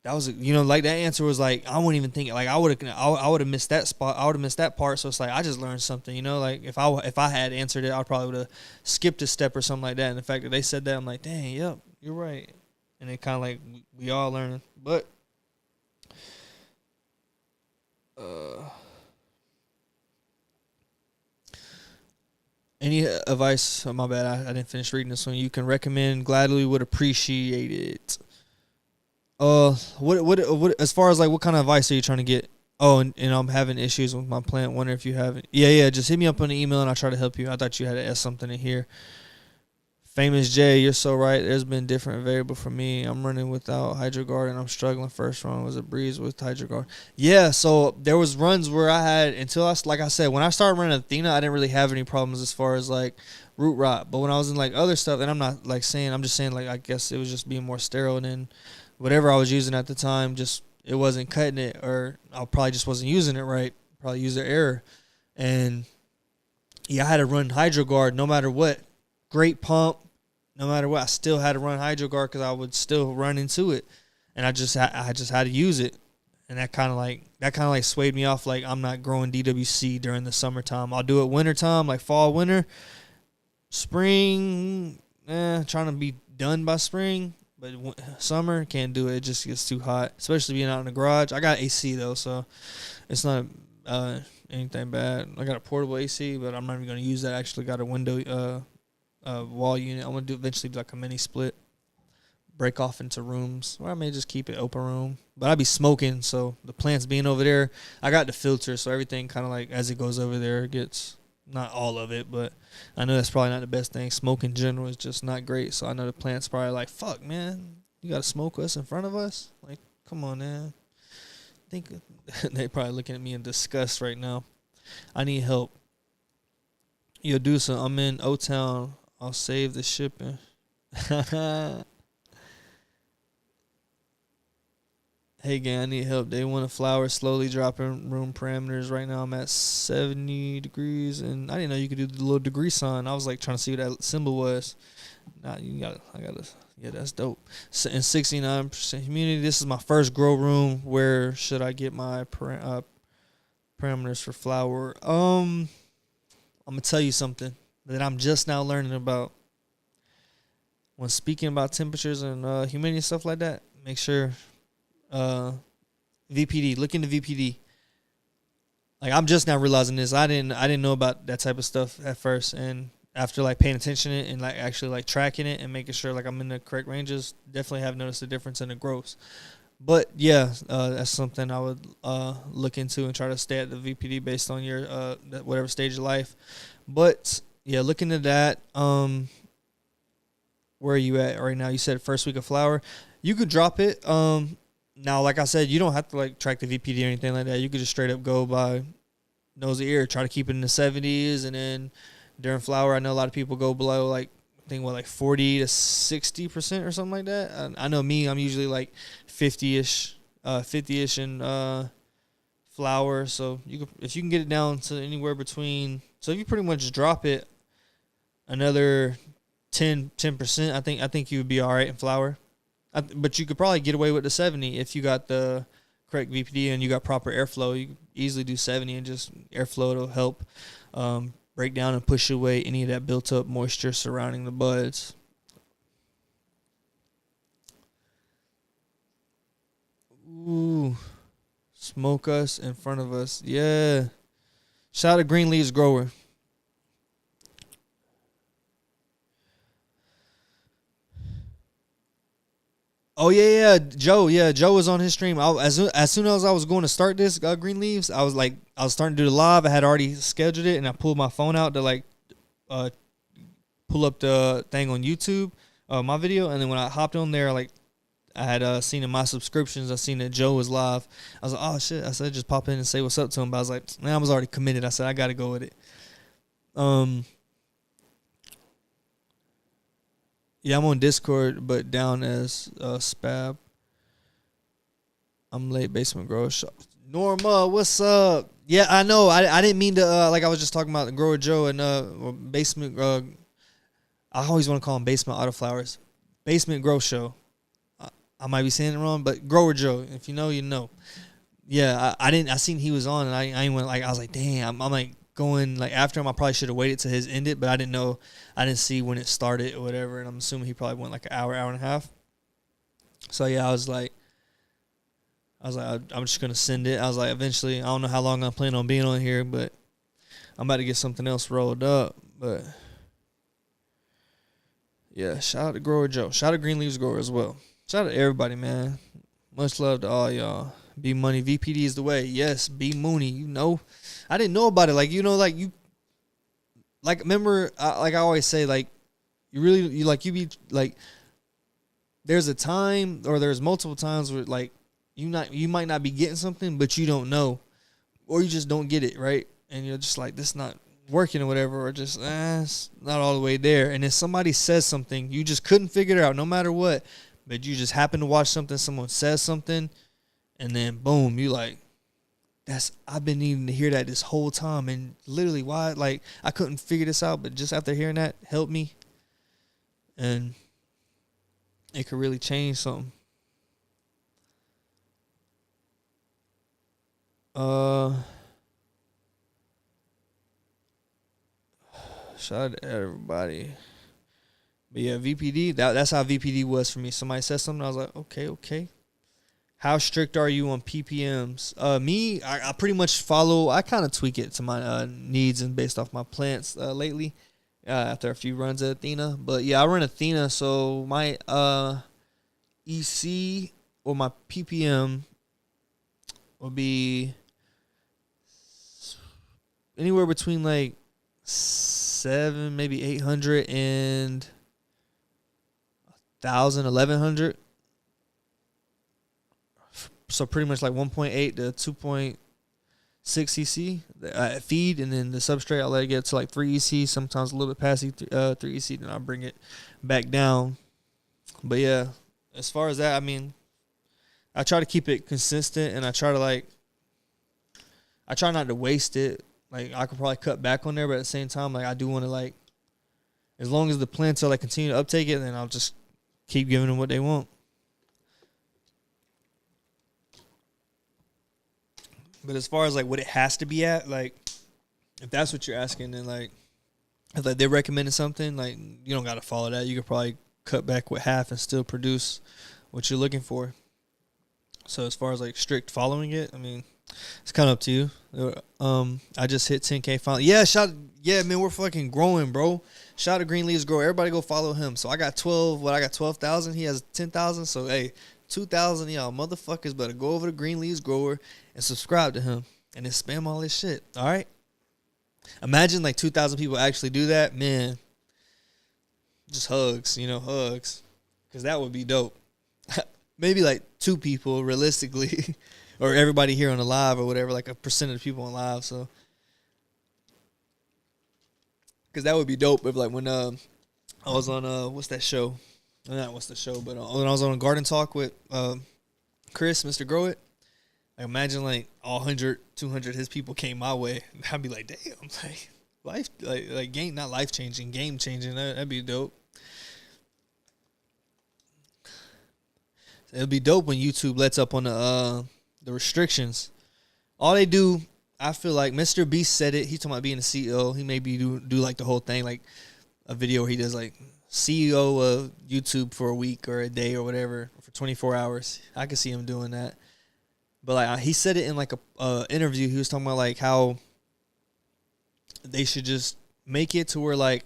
That was, like that answer was like, I wouldn't even think, like I would have missed that spot. I would have missed that part. So it's like, I just learned something, like if I had answered it, I probably would have skipped a step or something like that. And the fact that they said that, I'm like, dang, yep, you're right. And it kind of like, we all learning, but, any advice? Oh, my bad. I didn't finish reading this one. You can recommend, gladly would appreciate it. What as far as like what kind of advice are you trying to get? Oh, and I'm having issues with my plant. Wonder if you have it. Yeah. Just hit me up on the email and I'll try to help you. I thought you had to ask something in here. Famous J, you're so right. There's been different variable for me. I'm running without HydroGuard and I'm struggling. First run was a breeze with HydroGuard. Yeah, so there was runs where I had like I said, when I started running Athena, I didn't really have any problems as far as like root rot. But when I was in like other stuff, and I'm not like saying, I'm just saying like I guess it was just being more sterile, and then whatever I was using at the time, just it wasn't cutting it, or I probably just wasn't using it right. Probably user error. And yeah, I had to run HydroGuard no matter what. Great pump, no matter what. I still had to run HydroGuard because I would still run into it, and I just had to use it. And that kind of like swayed me off. Like I'm not growing DWC during the summertime. I'll do it wintertime, like fall, winter, spring. Trying to be done by spring. But summer, can't do it. It just gets too hot, especially being out in the garage. I got AC, though, so it's not anything bad. I got a portable AC, but I'm not even going to use that. I actually got a window wall unit. I'm going to do eventually like a mini split. break off into rooms, or I may just keep it open room. But I'd be smoking, so the plants being over there, I got the filter, so everything kind of like as it goes over there gets, not all of it, but I know that's probably not the best thing. Smoke in general is just not great, so I know the plants probably like, fuck, man, you gotta smoke us in front of us? Like, come on, man. I think they probably looking at me in disgust right now. I need help. Yo, Dusa, I'm in O-Town. I'll save the shipping. Hey, gang, I need help. They want a flower slowly dropping room parameters. Right now I'm at 70 degrees, and I didn't know you could do the little degree sign. I was like trying to see what that symbol was. Nah, yeah, that's dope. And 69% humidity. This is my first grow room. Where should I get my parameters for flower? I'm gonna tell you something that I'm just now learning about. When speaking about temperatures and humidity and stuff like that, make sure VPD. Look into VPD. Like, I'm just now realizing this. I didn't know about that type of stuff at first, and after like paying attention to it and like actually like tracking it and making sure like I'm in the correct ranges, definitely have noticed the difference in the growths. But yeah, that's something I would look into and try to stay at the VPD based on your whatever stage of life. But yeah, look into that. Where are you at right now? You said first week of flower. You could drop it. Now, like I said, you don't have to like track the VPD or anything like that. You could just straight up go by nose to ear. Try to keep it in the 70s, and then during flower, I know a lot of people go below like, I think what, like 40 to 60% or something like that. I know me, I'm usually like 50ish in flower. So you could, if you can get it down to anywhere between, so if you pretty much drop it another 10%, I think you would be all right in flower. But you could probably get away with the 70 if you got the correct VPD and you got proper airflow. You could easily do 70 and just airflow to help break down and push away any of that built up moisture surrounding the buds. Ooh, smoke us in front of us. Yeah. Shout out to Green Leaves Grower. Oh yeah, Joe. Yeah, Joe was on his stream. As soon as I was going to start this Green Leaves, I was starting to do the live. I had already scheduled it, and I pulled my phone out to like pull up the thing on YouTube, my video, and then when I hopped on there, like I had seen in my subscriptions, I seen that Joe was live. I was like, oh shit! I said just pop in and say what's up to him. But I was like, man, I was already committed. I said I got to go with it. Yeah, I'm on Discord, but down as Spab. I'm late, Basement Grower Shop. Norma, what's up? Yeah, I know. I didn't mean to, like I was just talking about the Grower Joe and Basement, I always want to call him Basement Autoflowers. Basement Grow Show. I might be saying it wrong, but Grower Joe. If you know, you know. Yeah, I seen he was on, and I ain't went, like, I was like, damn. I'm like, going like after him. I probably should have waited till his ended, but I didn't see when it started or whatever, and I'm assuming he probably went like an hour and a half. So yeah, I was like I'm just gonna send it. I was like, eventually, I don't know how long I'm planning on being on here, but I'm about to get something else rolled up. But yeah, shout out to Grower Joe, shout out to Green Leaves Grower as well, shout out to everybody, man. Much love to all y'all. B Money, VPD is the way. Yes, B Mooney, you know. I didn't know about it. Like, you know, like you, like, remember, like I always say, like, you be like, there's a time or there's multiple times where like you might not be getting something, but you don't know, or you just don't get it right, and you're just like, this not working or whatever, or just it's not all the way there. And then somebody says something, you just couldn't figure it out, no matter what, but you just happen to watch something, someone says something, and then boom, you like, I've been needing to hear that this whole time, and literally why, like, I couldn't figure this out, but just after hearing that, helped me, and it could really change something. Shout out to everybody. But yeah, VPD, that's how VPD was for me. Somebody said something, I was like, okay. How strict are you on PPMs? Me, I pretty much follow. I kind of tweak it to my needs and based off my plants lately. After a few runs at Athena, but yeah, I run Athena, so my EC or my ppm will be anywhere between like 7, maybe 800 and 1,000, 1,100. So pretty much like 1.8 to 2.6 EC feed, and then the substrate I'll let it get to like 3 EC, sometimes a little bit past 3 EC, then I'll bring it back down. But yeah, as far as that, I mean, I try to keep it consistent, and I try not to waste it. Like, I could probably cut back on there, but at the same time, like, I do want to, like, as long as the plants are, like, continue to uptake it, then I'll just keep giving them what they want. But as far as, like, what it has to be at, like, if that's what you're asking, then, like, if, like, they recommended something, like, you don't got to follow that. You could probably cut back with half and still produce what you're looking for. So as far as, like, strict following it, I mean, it's kind of up to you. I just hit 10K finally. Yeah, man, we're fucking growing, bro. Shout out to Green Leaves Grower. Everybody go follow him. So I got 12,000. He has 10,000. So, hey, 2,000 y'all motherfuckers better go over to Green Leaves Grower and subscribe to him. And then spam all this shit. All right? Imagine like 2,000 people actually do that. Man, just hugs, hugs. Because that would be dope. Maybe like 2 people, realistically. Or everybody here on the live or whatever, like a percent of the people on live. So, because that would be dope if, like, when I was on, what's that show? Not what's the show, but when I was on a Garden Talk with Chris, Mr. Grow It, like, imagine, like, all 100, 200 his people came my way. I'd be like, damn, like game, not life-changing, game-changing. That'd be dope. It'll be dope when YouTube lets up on the restrictions. All they do, I feel like Mr. Beast said it. He's talking about being a CEO. He maybe do like the whole thing, like a video where he does like CEO of YouTube for a week or a day or whatever for 24 hours. I could see him doing that. But like he said it in like a interview. He was talking about like how they should just make it to where like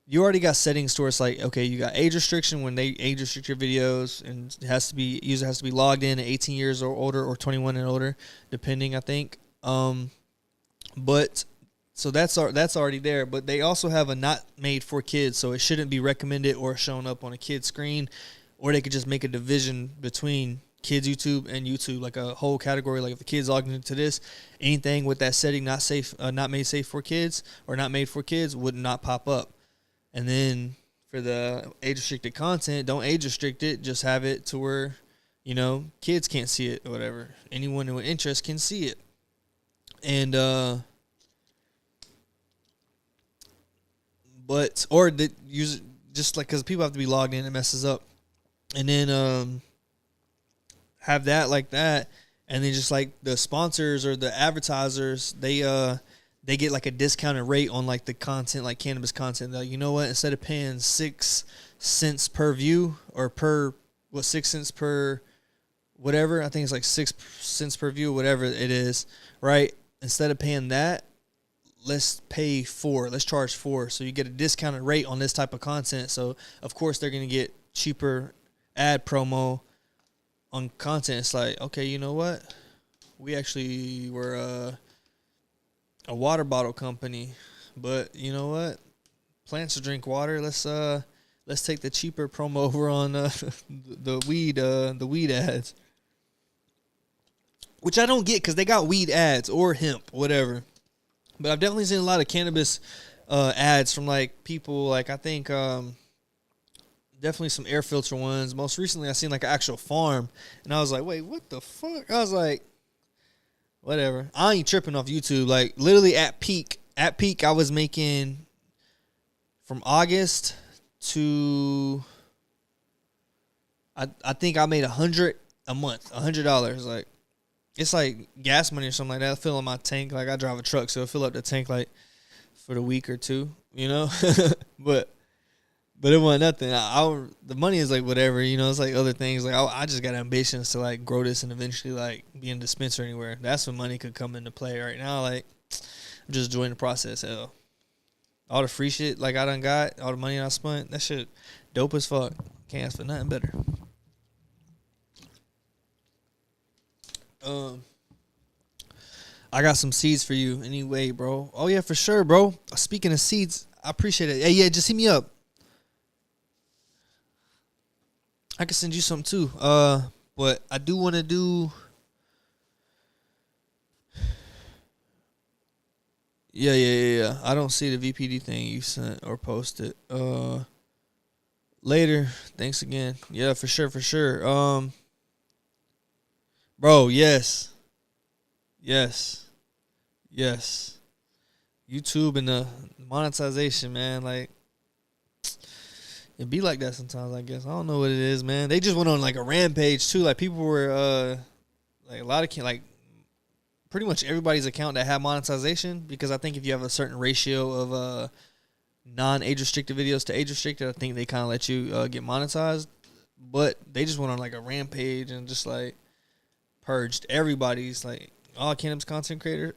you already got settings to where it's like, okay, you got age restriction when they age restrict your videos, and it has to be user has to be logged in at 18 years or older or 21 and older, depending, I think. But so that's already there. But they also have a not made for kids, so it shouldn't be recommended or shown up on a kid's screen, or they could just make a division between kids YouTube and YouTube, like a whole category. Like if the kids logged into this, anything with that setting not safe, not made safe for kids or not made for kids would not pop up. And then for the age-restricted content, don't age-restrict it. Just have it to where, kids can't see it or whatever. Anyone with interest can see it. And, just like, because people have to be logged in, it messes up. And then have that like that. And then just like the sponsors or the advertisers, they get like a discounted rate on like the content, like cannabis content. Like, you know what? Instead of paying 6 cents per view or 6 cents per whatever, I think it's like 6 cents per view, whatever it is, right? Instead of paying that, let's pay 4. Let's charge 4. So you get a discounted rate on this type of content. So of course they're going to get cheaper ad promo on content. It's like, okay, you know what? We actually were, a water bottle company, but you know what? Plants drink water. Let's take the cheaper promo over on the weed ads, which I don't get because they got weed ads or hemp, whatever. But I've definitely seen a lot of cannabis ads from like people like I think definitely some air filter ones. Most recently, I seen like an actual farm, and I was like, wait, what the fuck? I was like, whatever. I ain't tripping off YouTube. Like, literally at peak, I was making from August to I think I made $100 a month, $100. Like, it's like gas money or something like that. I fill in my tank. Like, I drive a truck, so I fill up the tank like for the week or two, But it wasn't nothing. The money is like whatever, it's like other things. Like I just got ambitions to like grow this and eventually like be in a dispenser anywhere. That's when money could come into play. Right now, like I'm just enjoying the process. Hell, all the free shit like I done got, all the money I spent, that shit dope as fuck. Can't ask for nothing better. Um, I got some seeds for you anyway, bro. Oh yeah, for sure, bro. Speaking of seeds, I appreciate it. Hey, yeah, just hit me up. I can send you some too. But I do want to do. Yeah. I don't see the VPD thing you sent or posted. Later. Thanks again. Yeah, for sure. Bro, yes. YouTube and the monetization, man. Like, it be like that sometimes, I guess. I don't know what it is, man. They just went on like a rampage too. Like people were like a lot of like pretty much everybody's account that had monetization, because I think if you have a certain ratio of non-age restricted videos to age restricted, I think they kind of let you get monetized. But they just went on like a rampage and just like purged everybody's like all cannabis content creators.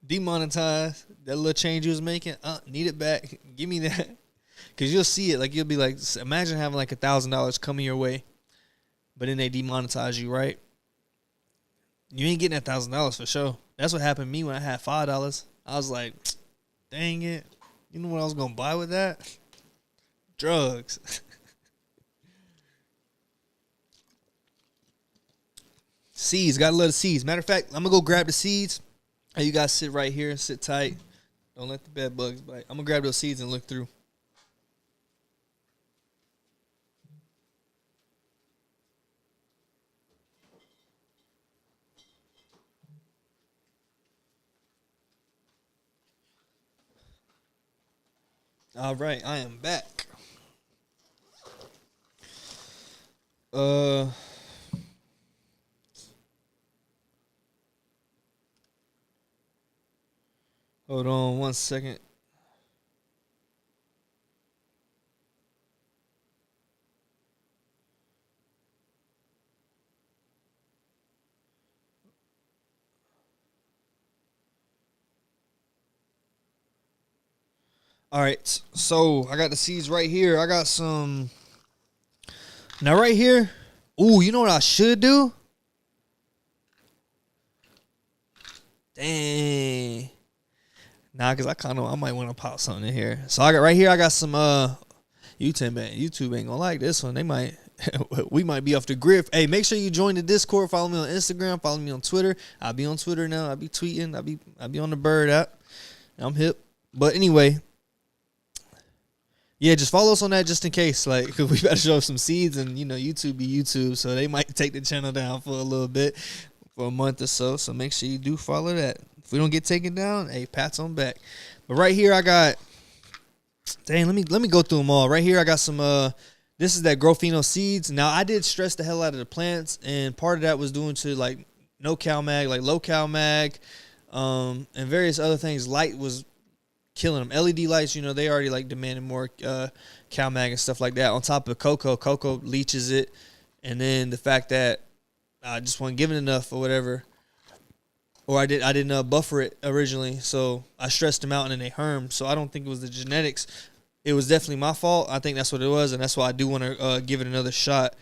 Demonetized that little change you was making. Need it back. Give me that. Cause you'll see it. Like you'll be like, imagine having like $1,000 coming your way, but then they demonetize you, right? You ain't getting $1,000 for sure. That's what happened to me when I had $5. I was like, dang it. You know what I was gonna buy with that? Drugs. Seeds. Gotta love the seeds. Matter of fact, I'm gonna go grab the seeds. Hey, you guys sit right here and sit tight. Don't let the bed bugs bite. I'm gonna grab those seeds and look through. All right, I am back. Uh, Hold on 1 second. All right, so I got the seeds right here. I got some. Now right here. Ooh, you know what I should do? Dang. Nah, cause I might want to pop something in here. So I got right here. I got some YouTube ain't gonna like this one. They might we might be off the grid. Hey, make sure you join the Discord. Follow me on Instagram. Follow me on Twitter. I'll be on Twitter now. I'll be tweeting. I'll be on the Bird app. I'm hip. But anyway, yeah, just follow us on that just in case. Like, cause we better show some seeds, and you know YouTube be YouTube, so they might take the channel down for a little bit, for a month or so. So make sure you do follow that. If we don't get taken down, hey, pats on back. But right here I got, dang, let me go through them all. Right here I got some this is that Growpheno seeds. Now I did stress the hell out of the plants, and part of that was due to like no cal mag, like low cal mag, and various other things. Light was killing them. LED lights, you know, they already like demanding more cal mag and stuff like that. On top of cocoa leaches it, and then the fact that I just wasn't given enough or whatever. Or I didn't buffer it originally, so I stressed them out and then they hermed. So I don't think it was the genetics. It was definitely my fault. I think that's what it was, and that's why I do want to give it another shot.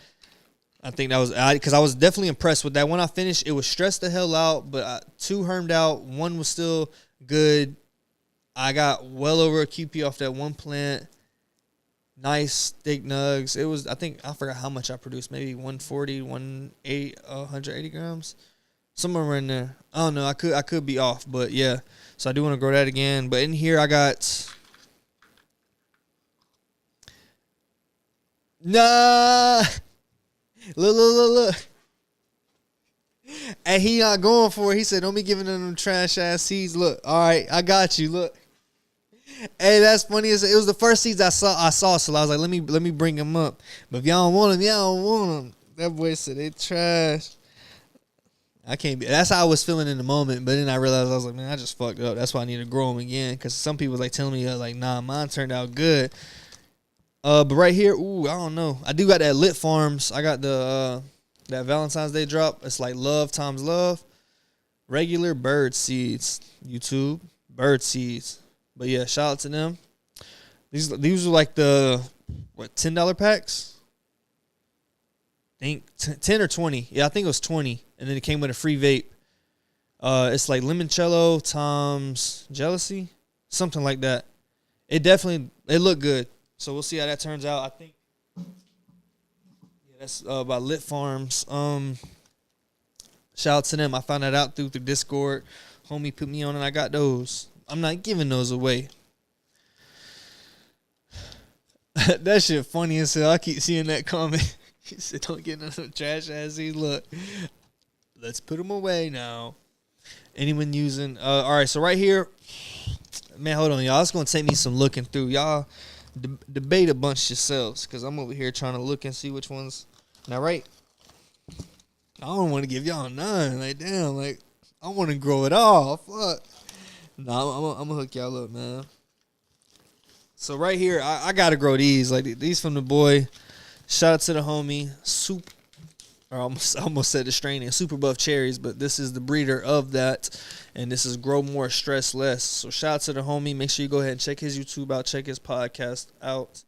I think that was because I was definitely impressed with that. When I finished, it was stressed the hell out, but 2 hermed out. 1 was still good. I got well over a QP off that 1 plant. Nice thick nugs. It was, I forgot how much I produced. Maybe 140, 180, 180 grams. Somewhere in there. I don't know. I could be off, but yeah. So I do want to grow that again. But in here I got. Nah. Look. And he not going for it. He said, "Don't be giving them trash ass seeds." Look. All right, I got you. Look. Hey, that's funny. It was the first seeds I saw. So I was like, let me bring them up. But if y'all don't want them, y'all don't want them. That boy said they trash. I can't be. That's how I was feeling in the moment. But then I realized I was like, man, I just fucked up. That's why I need to grow them again. Because some people like telling me like, nah, mine turned out good. But right here, ooh, I don't know. I do got that Lit Farms. I got the that Valentine's Day drop. It's like love times love. Regular bird seeds. YouTube bird seeds. But yeah, shout out to them. These are like the what $10 packs. I think 10 or 20. Yeah, I think it was 20. and then it came with a free vape. It's like limoncello times jealousy, something like that. It looked good. So we'll see how that turns out. I think that's by Lit Farms. Shout out to them. I found that out through Discord. Homie put me on and I got those. I'm not giving those away. That shit funny as hell. I keep seeing that comment. He said, don't get none of them trash ass these. Look, let's put them away now. Anyone using, all right, so right here, man, hold on, y'all. It's going to take me some looking through. Y'all debate a bunch yourselves because I'm over here trying to look and see which ones. Now, right, I don't want to give y'all none. Like, damn, like, I want to grow it all. Fuck. No, I'm going to hook y'all up, man. So right here, I got to grow these. Like, these from the boy. Shout out to the homie, I almost said the strain in Super Buff Cherries, but this is the breeder of that, and this is Grow More, Stress Less. So shout out to the homie. Make sure you go ahead and check his YouTube out, check his podcast out.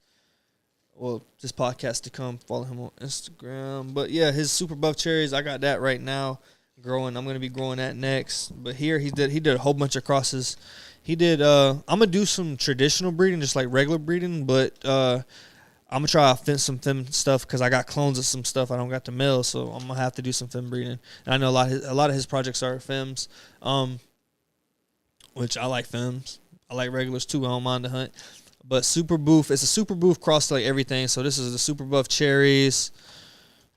Well, this podcast to come. Follow him on Instagram. But yeah, his Super Buff Cherries, I got that right now growing. I'm gonna be growing that next. But here he did a whole bunch of crosses. He did. I'm gonna do some traditional breeding, just like regular breeding, but I'm going to try to some fem stuff because I got clones of some stuff I don't got to mail, so I'm going to have to do some fem breeding. And I know a lot of his projects are fems, which I like fems. I like regulars too. I don't mind the hunt. But Super Boof, it's a Super Boof cross to like everything. So this is the Super Buff Cherries,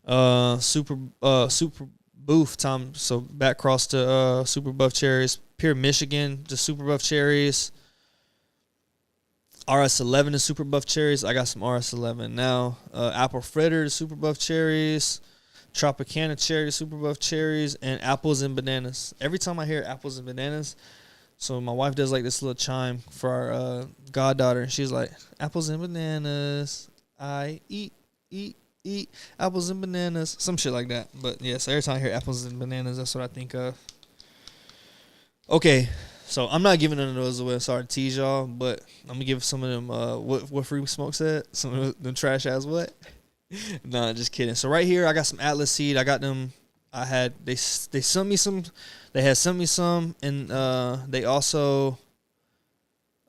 Super Boof time. So back cross to Super Buff Cherries. Pure Michigan, the Super Buff Cherries. RS11 is Super Buff Cherries. I got some RS11 now. Apple Fritter, the Super Buff Cherries. Tropicana Cherry, Super Buff Cherries. And Apples and Bananas. Every time I hear Apples and Bananas, so my wife does like this little chime for our goddaughter. And she's like, Apples and Bananas. I eat apples and bananas. Some shit like that. But yeah, so every time I hear Apples and Bananas, that's what I think of. Okay. So I'm not giving none of those away. I'm sorry to tease y'all, but I'm gonna give some of them what Free Smoke said. Some of them trash ass what? Nah, just kidding. So right here I got some Atlas seed. I got them. They sent me some. They had sent me some, and they also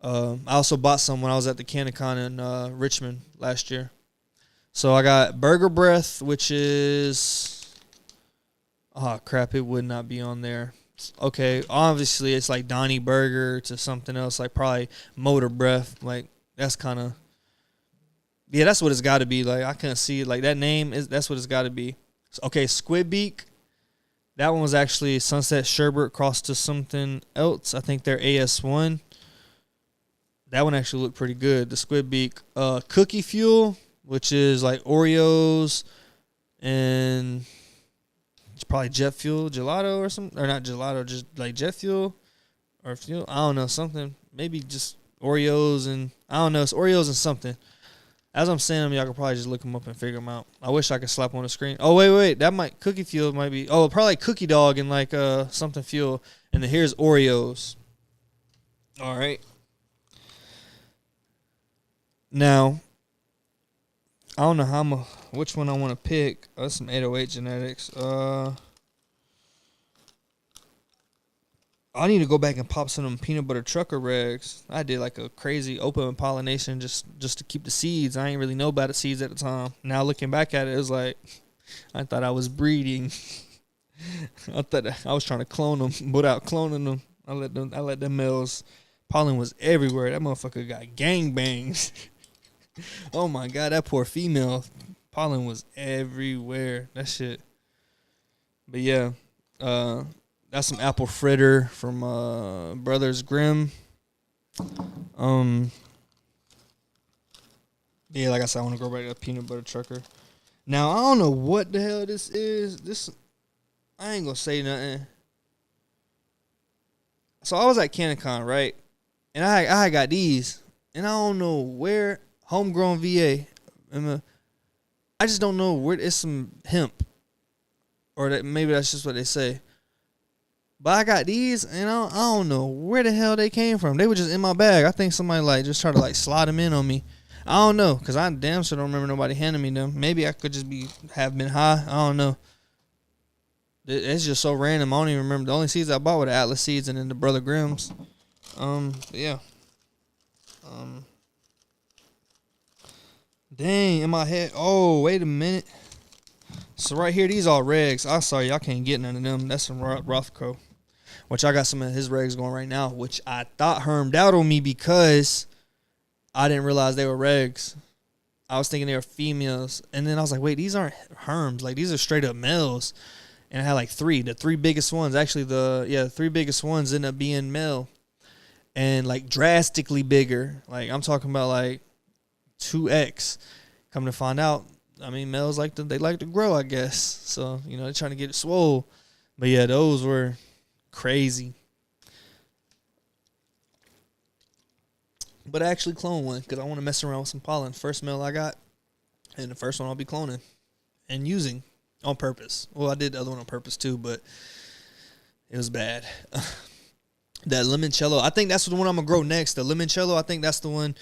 I also bought some when I was at the CannaCon in Richmond last year. So I got Burger Breath, which is crap, it would not be on there. Okay, obviously it's like Donnie Burger to something else, like probably Motor Breath. Like that's kind of, yeah, that's what it's got to be. Like I couldn't see it. Like that name that's what it's got to be. Okay, Squid Beak. That one was actually Sunset Sherbet crossed to something else. I think they're AS1. That one actually looked pretty good. The Squid Beak. Cookie Fuel, which is like Oreos and it's probably jet fuel, gelato or something. Or not gelato, just like jet fuel or fuel. I don't know, something. Maybe just Oreos and, I don't know, it's Oreos and something. As I'm saying them, y'all can probably just look them up and figure them out. I wish I could slap on the screen. Oh, wait. That might, Cookie Fuel might be, probably like Cookie Dog and like something fuel. And then here's Oreos. All right. Now, I don't know which one I want to pick. That's some 808 genetics. I need to go back and pop some of them peanut butter trucker regs. I did like a crazy open pollination just to keep the seeds. I ain't really know about the seeds at the time. Now looking back at it, it was like I thought I was breeding. I thought I was trying to clone them without cloning them. I let them males. Pollen was everywhere. That motherfucker got gangbangs. Oh my god, that poor female. Pollen was everywhere. That shit. But yeah, that's some apple fritter from Brothers Grimm. Yeah, like I said, I want to go right to a peanut butter trucker. Now I don't know what the hell this is. This I ain't gonna say nothing. So I was at CannaCon, right? And I got these, and I don't know where. Homegrown VA. I just don't know where it's some hemp. Or that maybe that's just what they say. But I got these and I don't know where the hell they came from. They were just in my bag. I think somebody like just tried to like slide them in on me. I don't know, because I damn sure don't remember nobody handing me them. Maybe I could just have been high. I don't know. It's just so random. I don't even remember. The only seeds I bought were the Atlas seeds and then the Brother Grimm's. Yeah. Dang, in my head. Oh, wait a minute. So right here, these all regs. I'm sorry, y'all can't get none of them. That's some Rothko, which I got some of his regs going right now, which I thought hermed out on me because I didn't realize they were regs. I was thinking they were females, and then I was like, wait, these aren't herms. Like, these are straight up males. And I had like the three biggest ones. Actually, the three biggest ones ended up being male, and like drastically bigger. Like, I'm talking about like 2x. Come to find out, I mean, males like they like to grow, I guess. So, you know, they're trying to get it swole. But yeah, those were crazy. But I actually clone one because I want to mess around with some pollen. First male I got, and the first one I'll be cloning and using on purpose. Well, I did the other one on purpose too, but it was bad. That limoncello, I think that's the one I'm gonna grow next. The limoncello, I think that's the one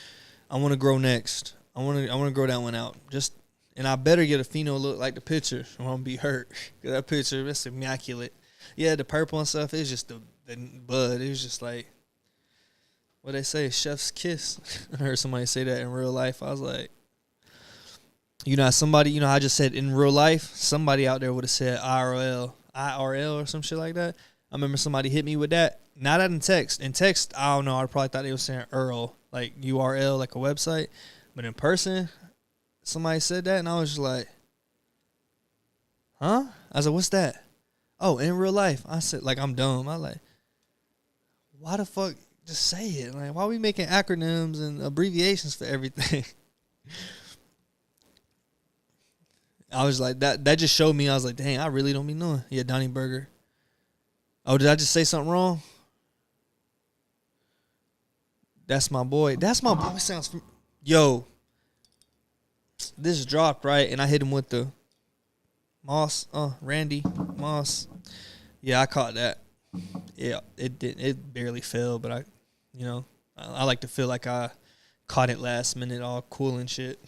I want to grow next. I want to grow that one out. And I better get a pheno look like the picture. I won't be hurt. Cause that picture, it's immaculate. Yeah, the purple and stuff is just the bud. It was just like, what they say, chef's kiss. I heard somebody say that in real life. I was like, you know, I just said in real life, somebody out there would have said IRL or some shit like that. I remember somebody hit me with that. Not in text. In text, I don't know. I probably thought they were saying URL, like URL, like a website. But in person, somebody said that, and I was just like, huh? I was like, what's that? Oh, in real life. I said, like, I'm dumb. I like, why the fuck just say it? Like, why are we making acronyms and abbreviations for everything? I was like, that just showed me. I was like, dang, I really don't be knowing. Yeah, Donnie Burger. Oh, did I just say something wrong? That's my boy. That's my boy. Sounds yo. This dropped, right? And I hit him with the Moss. Randy Moss. Yeah, I caught that. Yeah, it did. It barely fell, but I like to feel like I caught it last minute, all cool and shit.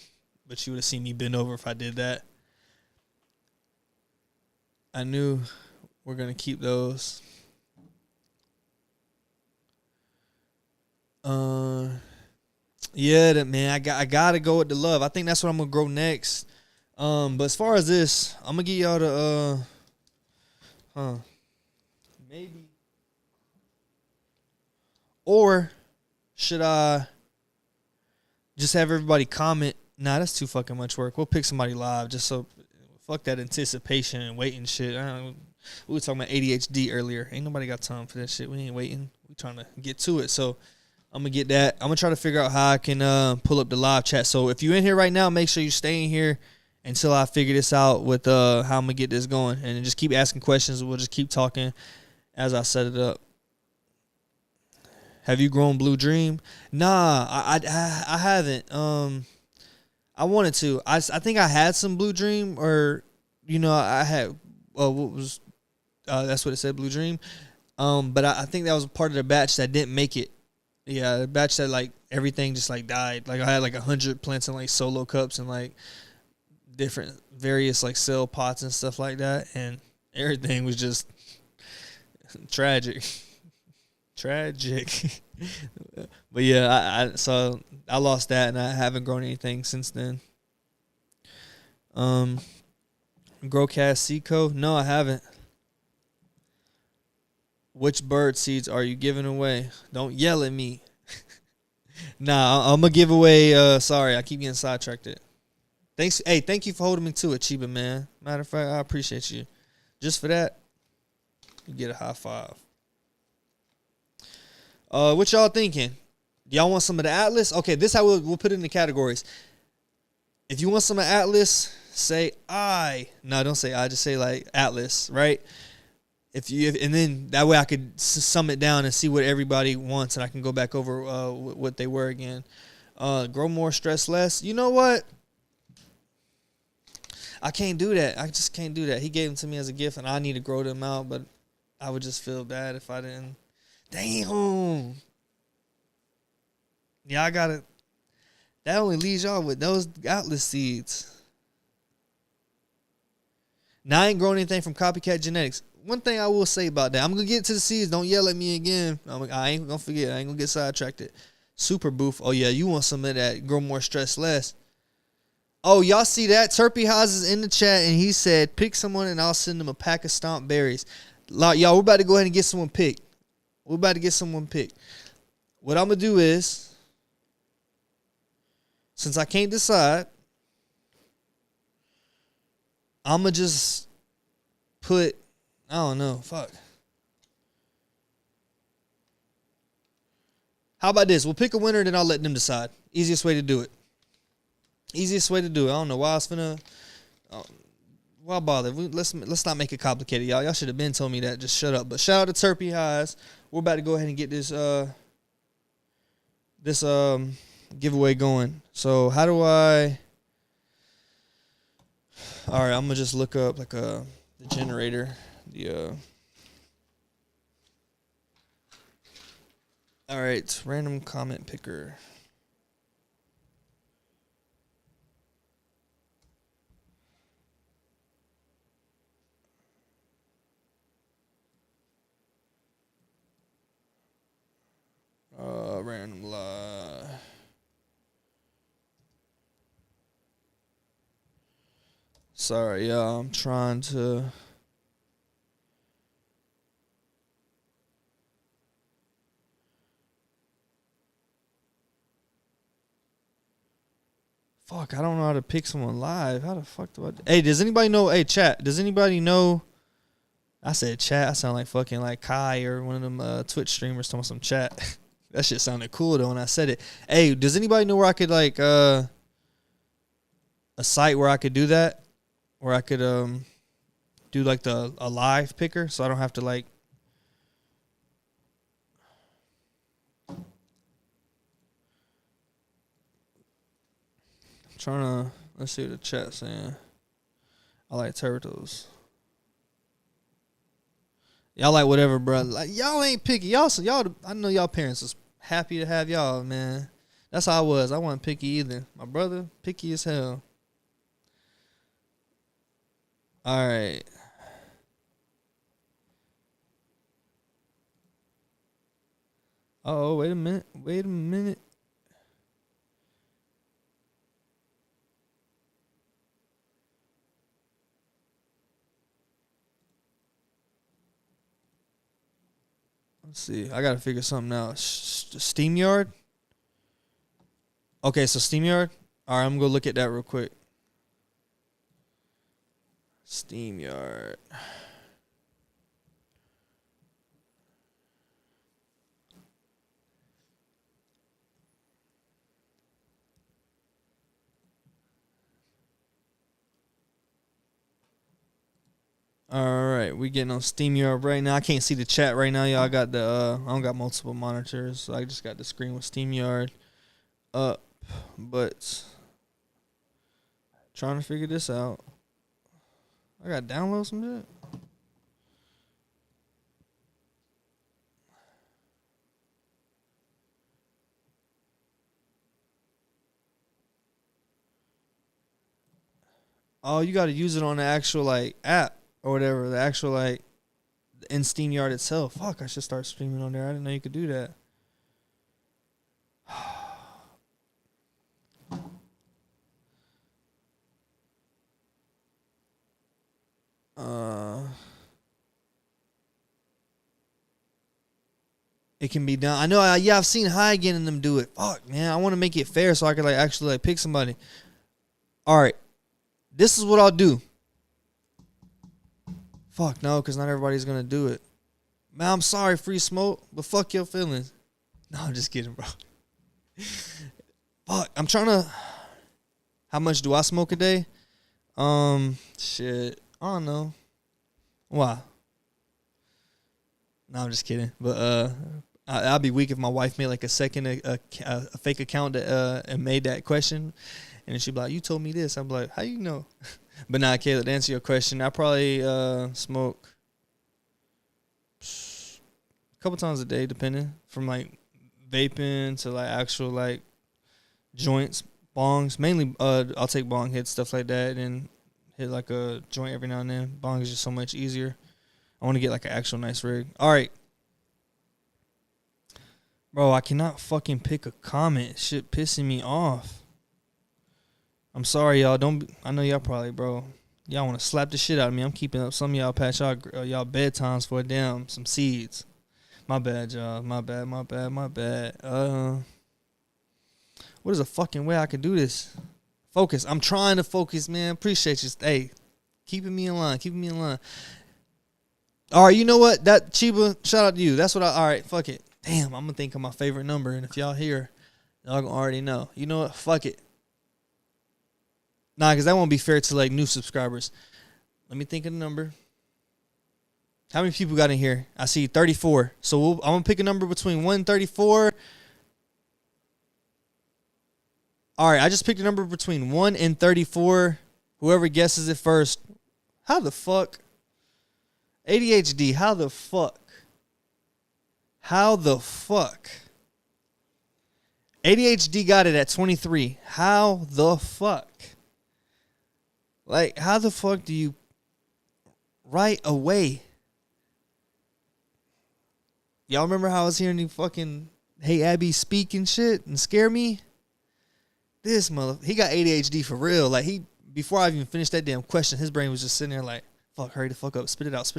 But you would have seen me bend over if I did that. I knew we're gonna keep those. Yeah, man, I gotta go with the love. I think that's what I'm gonna grow next. But as far as this, I'm gonna give y'all the maybe, or should I just have everybody comment? Nah, that's too fucking much work. We'll pick somebody live just so fuck that anticipation and waiting shit. We were talking about ADHD earlier. Ain't nobody got time for that shit. We ain't waiting. We trying to get to it. So I'm going to get that. I'm going to try to figure out how I can pull up the live chat. So if you're in here right now, make sure you stay in here until I figure this out with how I'm going to get this going. And just keep asking questions. We'll just keep talking as I set it up. Have you grown Blue Dream? Nah, I haven't. I wanted to. I think I had some Blue Dream, or I had. What was? That's what it said, Blue Dream. But I think that was part of the batch that didn't make it. Yeah, the batch that like everything just like died. Like I had like 100 plants in like solo cups and like different various like cell pots and stuff like that, and everything was just tragic. But yeah, so I lost that, and I haven't grown anything since then. Growcast Seco? No, I haven't. Which bird seeds are you giving away? Don't yell at me. Nah, I'm gonna give away. Sorry, I keep getting sidetracked. Thanks. Hey, thank you for holding me to it, Chiba man. Matter of fact, I appreciate you. Just for that, you get a high five. What y'all thinking? Y'all want some of the Atlas? Okay, this how we'll put it in the categories. If you want some of Atlas, say I. No, don't say I. Just say like Atlas, right? And then that way I could sum it down and see what everybody wants, and I can go back over what they were again. Grow more, stress less. You know what? I can't do that. I just can't do that. He gave them to me as a gift, and I need to grow them out, but I would just feel bad if I didn't. Damn. Yeah, I got it. That only leaves y'all with those Atlas seeds. Now I ain't growing anything from copycat genetics. One thing I will say about that, I'm gonna get to the seeds. Don't yell at me again. I ain't gonna forget. I ain't gonna get sidetracked. Super boof. Oh yeah, you want some of that? Grow more, stress less. Oh, y'all see that? Terpy Haas is in the chat, and he said, pick someone, and I'll send them a pack of stomp berries. Y'all, we're about to go ahead and get someone picked. We're about to get someone picked. What I'm going to do is, since I can't decide, I'm going to just put, I don't know, fuck. How about this? We'll pick a winner, then I'll let them decide. Easiest way to do it. Easiest way to do it. I don't know why I was finna. Why bother? Let's not make it complicated, y'all. Y'all should have been told me that. Just shut up. But shout out to Terpy Highs. We're about to go ahead and get this giveaway going. So how do I? All right, I'm gonna just look up like the generator. All right, random comment picker. Random lie. Sorry, y'all. I'm trying to. Fuck, I don't know how to pick someone live. How the fuck do I? Hey, does anybody know? Hey, chat. Does anybody know? I said chat. I sound like fucking like Kai or one of them Twitch streamers talking some chat. That shit sounded cool though when I said it. Hey, does anybody know where I could like a site where I could do that? Where I could do like a live picker so I don't have to like I'm trying to let's see what the chat's saying. I like turtles. Y'all like whatever, bro. Like y'all ain't picky. Y'all I know y'all parents was happy to have y'all, man. That's how I was. I wasn't picky either. My brother, picky as hell. All right. Oh, wait a minute. Wait a minute. Let's see. I gotta figure something out. SteamYard? Okay, so SteamYard? All right, I'm gonna go look at that real quick. SteamYard. All right, we getting on SteamYard right now. I can't see the chat right now, y'all. I got the I don't got multiple monitors, so I just got the screen with SteamYard up. But trying to figure this out. I gotta download some shit. Oh, you gotta use it on the actual like app or whatever. The actual like in SteamYard itself. Fuck, I should start streaming on there. I didn't know you could do that. It can be done. I know. Yeah, I've seen High Again and them do it. Fuck, man. I want to make it fair so I can like actually like pick somebody. All right, this is what I'll do. Fuck no, because not everybody's gonna do it. Man, I'm sorry, Free Smoke, but fuck your feelings. No, I'm just kidding, bro. Fuck, I'm trying to. How much do I smoke a day? Shit, I don't know. Why? No, I'm just kidding. But I'll be weak if my wife made like a fake account that and made that question, and then she'd be like, "You told me this." I'm like, "How you know?" But nah, Caleb, to answer your question, I probably smoke a couple times a day, depending, from like vaping to like actual like joints, bongs. Mainly, I'll take bong hits, stuff like that, and hit like a joint every now and then. Bong is just so much easier. I want to get like an actual nice rig. All right. Bro, I cannot fucking pick a comment. Shit pissing me off. I'm sorry, y'all. I know y'all probably, bro. Y'all want to slap the shit out of me. I'm keeping up some of y'all past y'all bedtimes for some seeds. My bad, y'all. My bad. What is a fucking way I can do this? Focus. I'm trying to focus, man. Appreciate you. Hey, keeping me in line. All right, you know what? That Chiba, shout out to you. That's what all right, fuck it. Damn, I'm going to think of my favorite number. And if y'all here, y'all gonna already know. You know what? Fuck it. Nah, because that won't be fair to like new subscribers. Let me think of the number. How many people got in here? I see 34. So I'm going to pick a number between 1 and 34. All right, I just picked a number between 1 and 34. Whoever guesses it first. How the fuck? ADHD, how the fuck? How the fuck? ADHD got it at 23. How the fuck? Like, how the fuck do you right away? Y'all remember how I was hearing you fucking Hey Abby speak and shit and scare me? This he got ADHD for real. Like, before I even finished that damn question, his brain was just sitting there like, fuck, hurry the fuck up, spit it out.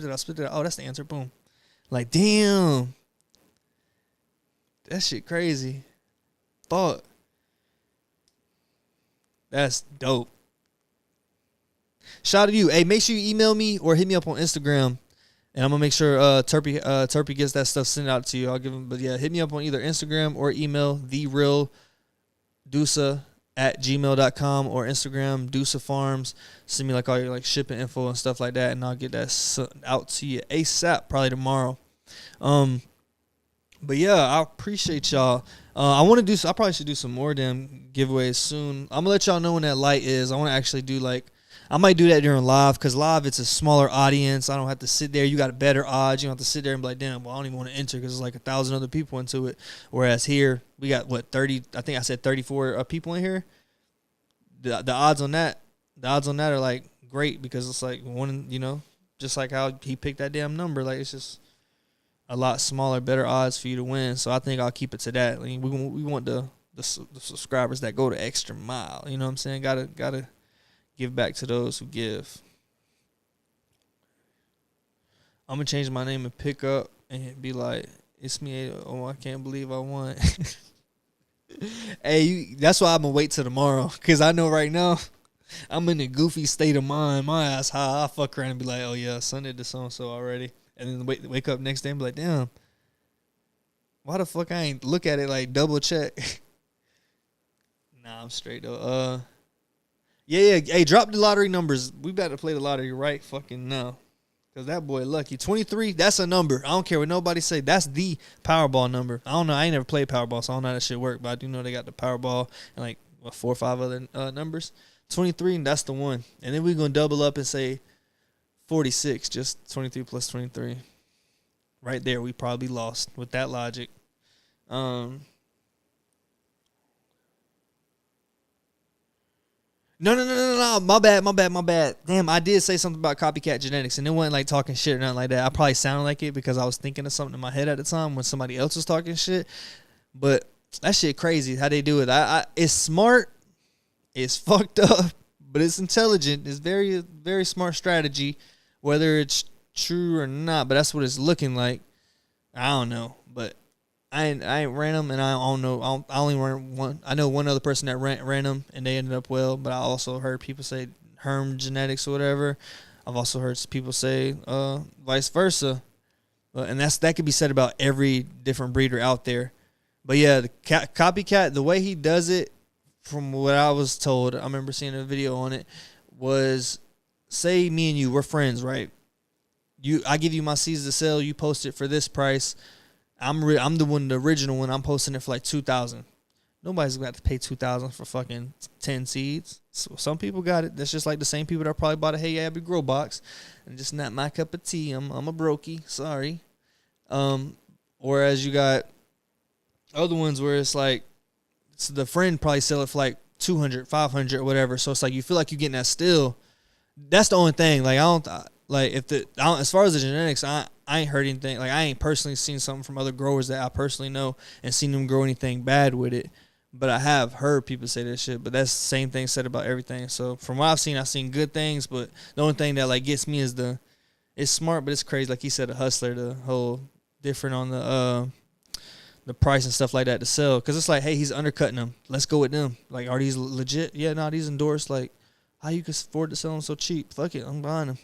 Oh, that's the answer. Boom. Like, damn. That shit crazy. Fuck. That's dope. Shout out to you. Hey, make sure you email me or hit me up on Instagram. And I'm going to make sure Turpy gets that stuff sent out to you. I'll give him, but yeah, hit me up on either Instagram or email therealdusa@gmail.com or Instagram, DUSAFARMS. Send me like all your like shipping info and stuff like that, and I'll get that out to you ASAP, probably tomorrow. But yeah, I appreciate y'all. I'll probably should do some more damn giveaways soon. I'm gonna let y'all know when that light is. I want to actually do I might do that during live, because live it's a smaller audience. I don't have to sit there. You got better odds. You don't have to sit there and be like, damn, well, I don't even want to enter because there's like 1,000 other people into it. Whereas here, we got, 30, I think I said 34 people in here. The odds on that are like great, because it's like one, just like how he picked that damn number. Like, it's just a lot smaller, better odds for you to win. So I think I'll keep it to that. Like, we want the subscribers that go the extra mile. You know what I'm saying? Gotta give back to those who give. I'm going to change my name and pick up and be like, it's me. Oh, I can't believe I won. Hey, that's why I'm going to wait till tomorrow, because I know right now I'm in a goofy state of mind. My ass high. I'll fuck around and be like, oh, yeah, Sunday to so-and-so already. And then wake up next day and be like, damn, why the fuck I ain't look at it, like double check? Nah, I'm straight though. Yeah. Hey, drop the lottery numbers. We better play the lottery right fucking now, because that boy lucky. 23, that's a number. I don't care what nobody say. That's the Powerball number. I don't know. I ain't never played Powerball, so I don't know how that shit work. But I do know they got the Powerball and like 4 or 5 other numbers. 23, and that's the one. And then we're going to double up and say 46, just 23 plus 23. Right there, we probably lost with that logic. No. My bad. Damn, I did say something about copycat genetics, and it wasn't like talking shit or nothing like that. I probably sounded like it because I was thinking of something in my head at the time when somebody else was talking shit. But that shit crazy how they do it. It's smart. It's fucked up, but it's intelligent. It's very, very smart strategy, whether it's true or not. But that's what it's looking like. I don't know, but I ain't ran them, and I don't know. I only ran one. I know one other person that ran them, and they ended up well. But I also heard people say Herm genetics or whatever. I've also heard people say vice versa, and that could be said about every different breeder out there. But yeah, the copycat, the way he does it, from what I was told, I remember seeing a video on it, was, say me and you, we're friends, right? I give you my seeds to sell, you post it for this price. I'm the original one. I'm posting it for like $2,000. Nobody's got to pay $2,000 for fucking 10 seeds. So some people got it. That's just like the same people that probably bought a Hey Abby grow box, and just not my cup of tea. I'm a brokey. Sorry. Whereas you got other ones where it's like, the friend probably sell it for like 200, 500 or whatever. So it's like you feel like you're getting that steal, That's the only thing. Like I don't like if as far as the genetics, I ain't heard anything. Like I ain't personally seen something from other growers that I personally know and seen them grow anything bad with it. But I have heard people say that shit. But that's the same thing said about everything. So from what I've seen good things. But the only thing that like gets me is it's smart, but it's crazy. Like he said, a hustler, the whole different on the price and stuff like that to sell. Because it's like, hey, he's undercutting them. Let's go with them. Like, are these legit? Yeah, no, these endorsed. Like, how you can afford to sell them so cheap? Fuck it, I'm buying them.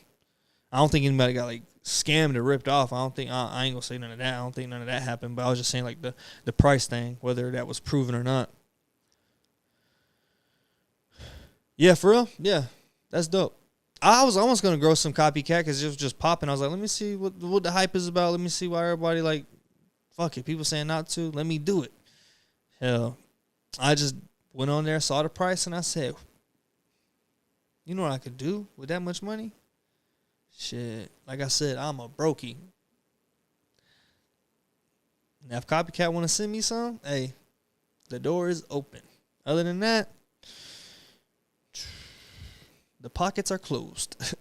I don't think anybody got like scammed or ripped off. I ain't gonna say none of that. I don't think none of that happened. But I was just saying like the price thing, whether that was proven or not. Yeah, for real. Yeah, that's dope. I was almost gonna grow some copycat because it was just popping. I was like, let me see what the hype is about. Let me see why everybody like, fuck it. People saying not to. Let me do it. Hell, I just went on there, saw the price, and I said, you know what I could do with that much money? Shit, like I said, I'm a brokey. Now, if copycat want to send me some, hey, the door is open. Other than that, the pockets are closed.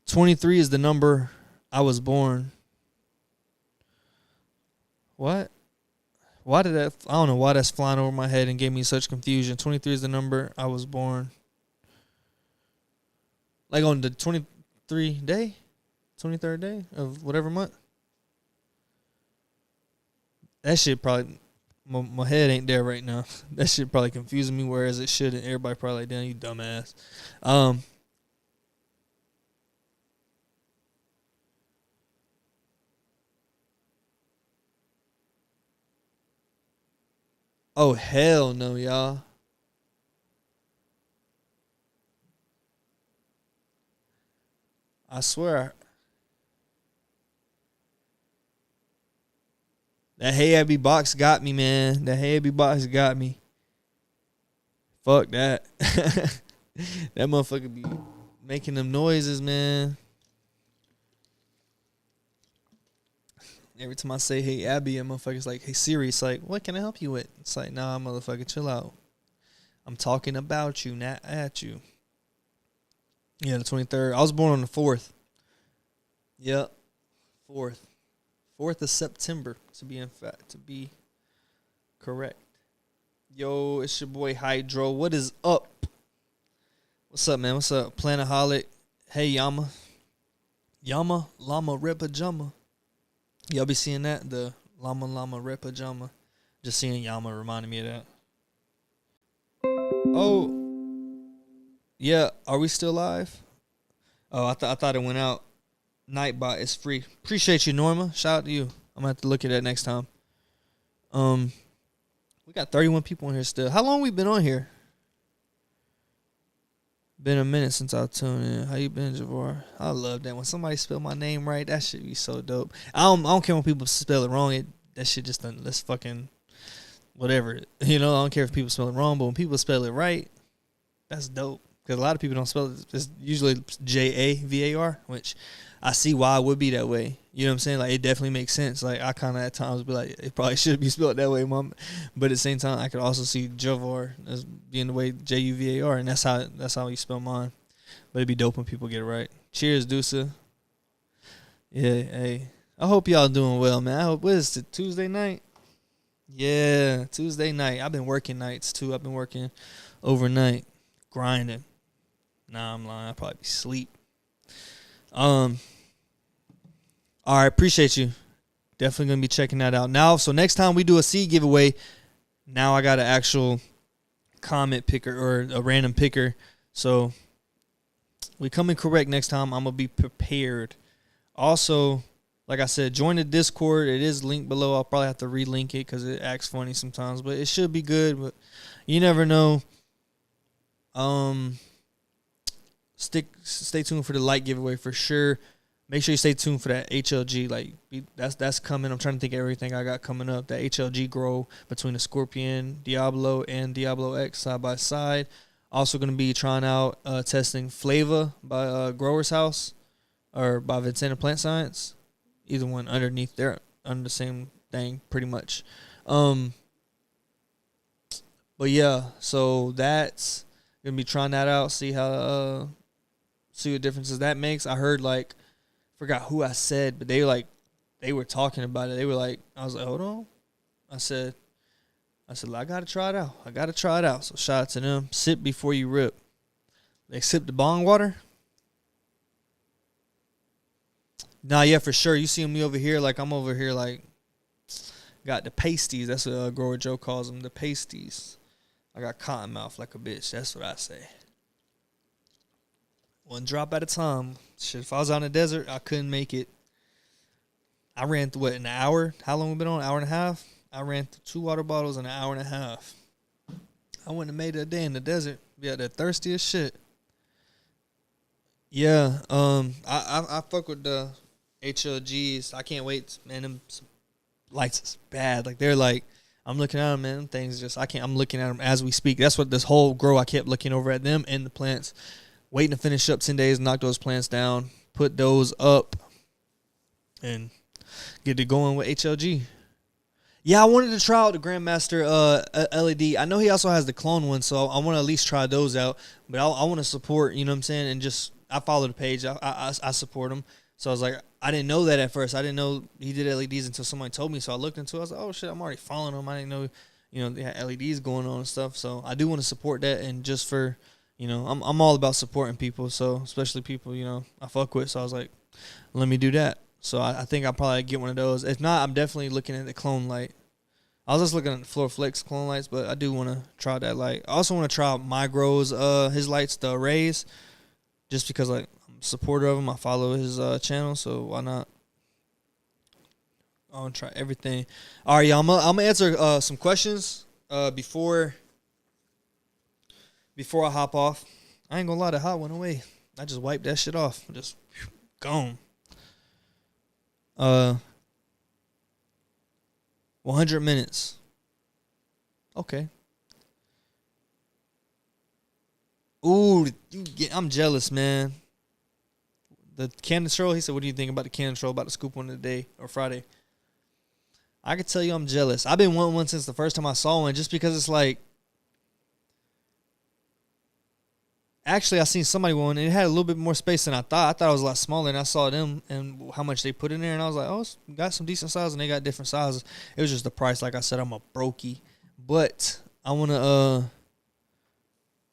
23 is the number I was born. What? Why did that? I don't know why that's flying over my head and gave me such confusion. 23 is the number I was born. Like on the 23rd day of whatever month. That shit probably, my head ain't there right now. That shit probably confusing me, whereas it shouldn't. Everybody probably like, damn, you dumbass. Oh, hell no, y'all. I swear. That Hey Abby box got me, man. That Hey Abby box got me. Fuck that. That motherfucker be making them noises, man. Every time I say Hey Abby, a motherfucker's like, hey Siri. It's like, what can I help you with? It's like, nah, motherfucker, chill out. I'm talking about you, not at you. Yeah, the 23rd. I was born on the 4th. Yep. 4th. 4th of September, to be correct. Yo, it's your boy Hydro. What is up? What's up, man? What's up? Planaholic. Hey, Yama. Llama Red Pajama. Y'all be seeing that? The Llama Red Pajama. Just seeing Yama reminded me of that. Oh, yeah. Are we still live? Oh, I thought it went out. Nightbot is free. Appreciate you, Norma. Shout out to you. I'm gonna have to look at that next time. We got 31 people in here still. How long we been on here? Been a minute since I tuned in. How you been, Javar? I love that when somebody spell my name right. That shit be so dope. I don't care when people spell it wrong. That shit just that's fucking whatever. You know, I don't care if people spell it wrong, but when people spell it right, that's dope. Because a lot of people don't spell it. It's usually Javar, which I see why it would be that way. You know what I'm saying? Like, it definitely makes sense. Like, I kind of at times be like, it probably should be spelled that way, Mom. But at the same time, I could also see Javar as being the way Juvar, and that's how you spell mine. But it'd be dope when people get it right. Cheers, Dusa. Yeah, hey. I hope y'all doing well, man. I hope, what is it, Tuesday night? Yeah, Tuesday night. I've been working nights, too. I've been working overnight, grinding. Nah, I'm lying. I'll probably be asleep. All right, appreciate you. Definitely gonna be checking that out now. So next time we do a seed giveaway, now I got an actual comment picker or a random picker. So we coming correct next time. I'm gonna be prepared. Also, like I said, join the Discord. It is linked below. I'll probably have to relink it because it acts funny sometimes, but it should be good. But you never know. Stay tuned for the light giveaway for sure. Make sure you stay tuned for that HLG. Like, that's coming. I'm trying to think of everything I got coming up. That HLG grow between the Scorpion, Diablo, and Diablo X side by side. Also going to be trying out testing Flava by Grower's House or by Vincent Plant Science. Either one underneath there, under the same thing, pretty much. But yeah, so that's Gonna be trying that out, see how see what differences that makes. I heard like forgot who I said, but they were talking about it. They were like, I was like, hold on. I said, I gotta try it out. I gotta try it out. So shout out to them. Sip before you rip. They sip the bong water. Nah, yeah, for sure. You see me over here, like I'm over here, like got the pasties. That's what Grower Joe calls them, the pasties. I got cotton mouth like a bitch. That's what I say. One drop at a time. Shit, if I was out in the desert, I couldn't make it. I ran through an hour? How long we been on? An hour and a half? I ran through 2 water bottles in an hour and a half. I wouldn't have made it a day in the desert. Be out there thirsty as shit. Yeah, I fuck with the HLGs. I can't wait, man. Them lights is bad. Like they're like, I'm looking at them, man. Them things just I'm looking at them as we speak. That's what this whole grow. I kept looking over at them and the plants, waiting to finish up 10 days, knock those plants down, put those up, and get it going with HLG. Yeah, I wanted to try out the Grandmaster LED. I know he also has the clone one, so I want to at least try those out. But I want to support, you know what I'm saying, and just I follow the page. I support him. So I was like, I didn't know that at first. I didn't know he did LEDs until somebody told me. So I looked into it. I was like, oh, shit, I'm already following him. I didn't know, you know, they had LEDs going on and stuff. So I do want to support that. And just for, you know, I'm all about supporting people. So especially people, you know, I fuck with. So I was like, let me do that. So I think I'll probably get one of those. If not, I'm definitely looking at the clone light. I was just looking at the Floor Flex clone lights, but I do want to try that light. I also want to try out Mygro's, his lights, the arrays, just because, like, I'm a supporter of him. I follow his channel, so why not? I want to try everything. All right, y'all, I'm going to answer some questions before I hop off. I ain't going to lie, the hot went away. I just wiped that shit off. Just gone. 100 minutes. Okay. Ooh, I'm jealous, man. The Cannon Troll, he said, what do you think about the Cannon Troll, about the scoop one today or Friday? I could tell you I'm jealous. I've been wanting one since the first time I saw one, just because it's like, actually, I seen somebody one, and it had a little bit more space than I thought. I thought it was a lot smaller, and I saw them and how much they put in there, and I was like, oh, it's got some decent sizes, and they got different sizes. It was just the price. Like I said, I'm a brokey. But I want to,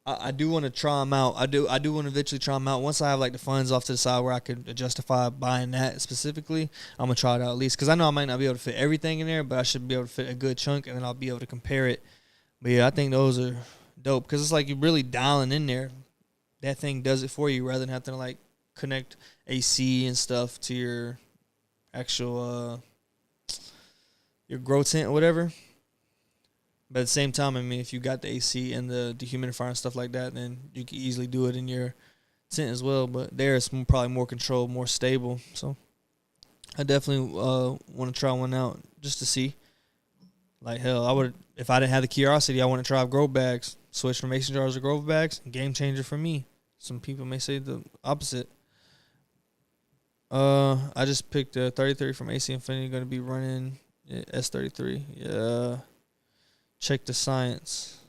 I do want to try them out. I do want to eventually try them out. Once I have, like, the funds off to the side where I could justify buying that specifically, I'm going to try it out at least. Because I know I might not be able to fit everything in there, but I should be able to fit a good chunk, and then I'll be able to compare it. But, yeah, I think those are dope. Because it's like you're really dialing in there. That thing does it for you rather than having to, like, connect AC and stuff to your actual your grow tent or whatever. But at the same time, I mean, if you got the AC and the dehumidifier and stuff like that, then you can easily do it in your tent as well. But there it's probably more controlled, more stable. So I definitely want to try one out just to see. Like, hell, I would, if I didn't have the curiosity, I want to try grow bags. Switch from mason jars to grow bags. Game changer for me. Some people may say the opposite. I just picked a 33 from AC Infinity. Going to be running S33. Yeah. Check the science.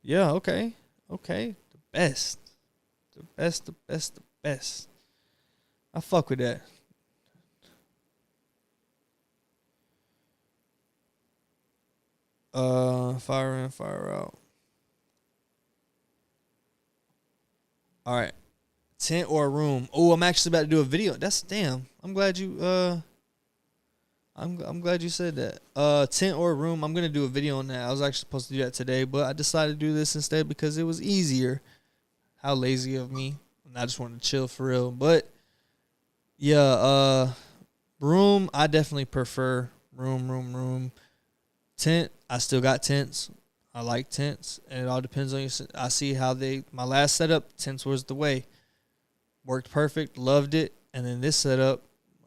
Yeah, okay. Okay. The best. The best, the best, the best. I fuck with that. Fire in, fire out. All right. Tent or room. Oh, I'm actually about to do a video. That's damn. I'm glad you I'm glad you said that. Tent or room. I'm gonna do a video on that. I was actually supposed to do that today, but I decided to do this instead because it was easier. How lazy of me. And I just wanted to chill for real. But yeah, room, I definitely prefer room. Tent, I still got tents. I like tents, and it all depends on you. I see how my last setup, tents was the way. Worked perfect, loved it, and then this setup,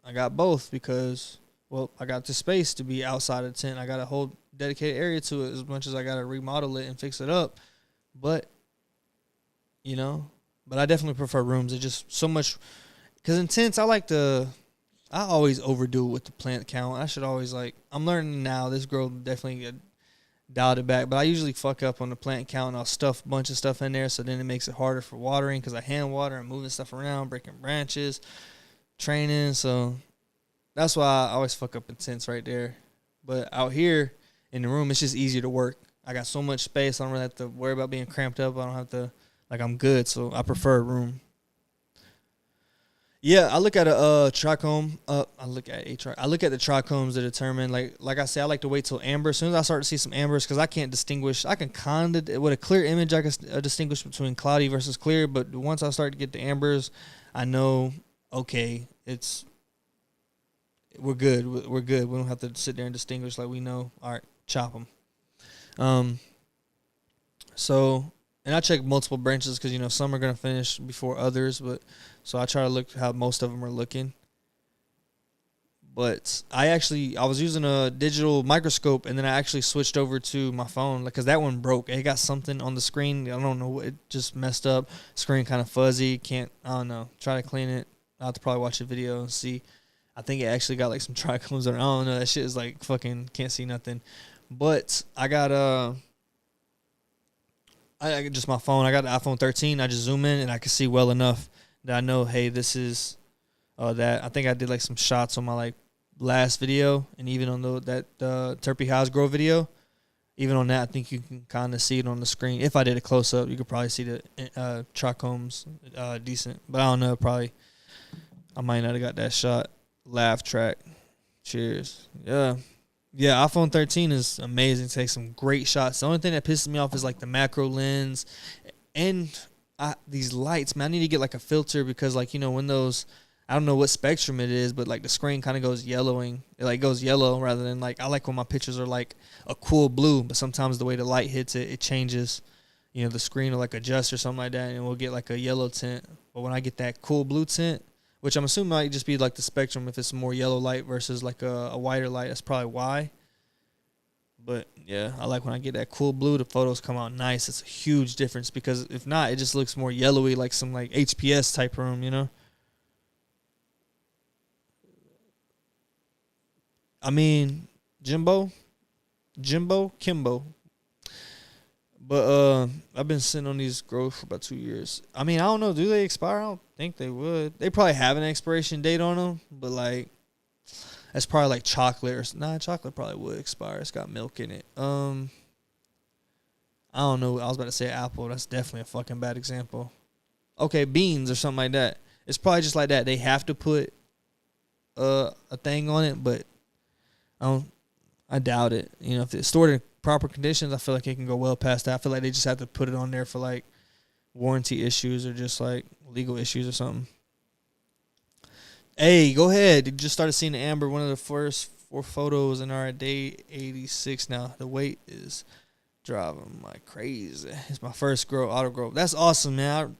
I got both because, well, I got the space to be outside of the tent. I got a whole dedicated area to it as much as I got to remodel it and fix it up. But, you know, but I definitely prefer rooms. It's just so much, because in tents, I always overdo it with the plant count. I should always, like, I'm learning now. This girl definitely dialed it back. But I usually fuck up on the plant count, and I'll stuff a bunch of stuff in there, so then it makes it harder for watering because I hand water and moving stuff around, breaking branches, training. So that's why I always fuck up in tents right there. But out here in the room, it's just easier to work. I got so much space. I don't really have to worry about being cramped up. I don't have to, like, I'm good. So I prefer a room. Yeah, I look at a trichome. I look at the trichomes to determine, like I said, I like to wait till amber. As soon as I start to see some ambers, because I can't distinguish. I can kind of, with a clear image, I can distinguish between cloudy versus clear. But once I start to get the ambers, I know, okay, we're good. We're good. We don't have to sit there and distinguish. Like, we know, all right, chop them. So, and I check multiple branches because, you know, some are going to finish before others, but so I try to look how most of them are looking. But I was using a digital microscope, and then I actually switched over to my phone because that one broke. It got something on the screen. I don't know. It just messed up. Screen kind of fuzzy. I don't know. Try to clean it. I'll have to probably watch a video and see. I think it actually got like some trichomes on it. I don't know. That shit is like fucking can't see nothing. But I got I just my phone. I got the iPhone 13. I just zoom in and I can see well enough that I know, hey, this is that. I think I did like some shots on my like last video, and even on that Terpy Highs Grow video, even on that, I think you can kind of see it on the screen. If I did a close up, you could probably see the trichomes decent. But I don't know. Probably I might not have got that shot. Laugh track. Cheers. Yeah. Yeah, iPhone 13 is amazing. Takes some great shots. The only thing that pisses me off is like the macro lens and these lights. Man, I need to get like a filter because, like, you know, when those, I don't know what spectrum it is, but like the screen kind of goes yellowing. It like goes yellow rather than like, I like when my pictures are like a cool blue, but sometimes the way the light hits it, it changes. You know, the screen will like adjust or something like that, and we'll get like a yellow tint. But when I get that cool blue tint, which I'm assuming might just be like the spectrum if it's more yellow light versus like a whiter light. That's probably why. But, yeah, I like when I get that cool blue, the photos come out nice. It's a huge difference because if not, it just looks more yellowy like some like HPS type room, you know? I mean, Kimbo. But I've been sitting on these grows for about 2 years. I mean, I don't know. Do they expire? I don't think they would. They probably have an expiration date on them, but like that's probably like chocolate or chocolate probably would expire. It's got milk in it. I don't know. I was about to say apple. That's definitely a fucking bad example. Okay, beans or something like that. It's probably just like that. They have to put a thing on it, but I doubt it. You know, if it's stored in proper conditions, I feel like it can go well past that. I feel like they just have to put it on there for like warranty issues or just like legal issues or something. Hey, go ahead. You just started seeing the amber. One of the first 4 photos and are at day 86 now. The weight is driving like crazy. It's my first auto grow. That's awesome, man.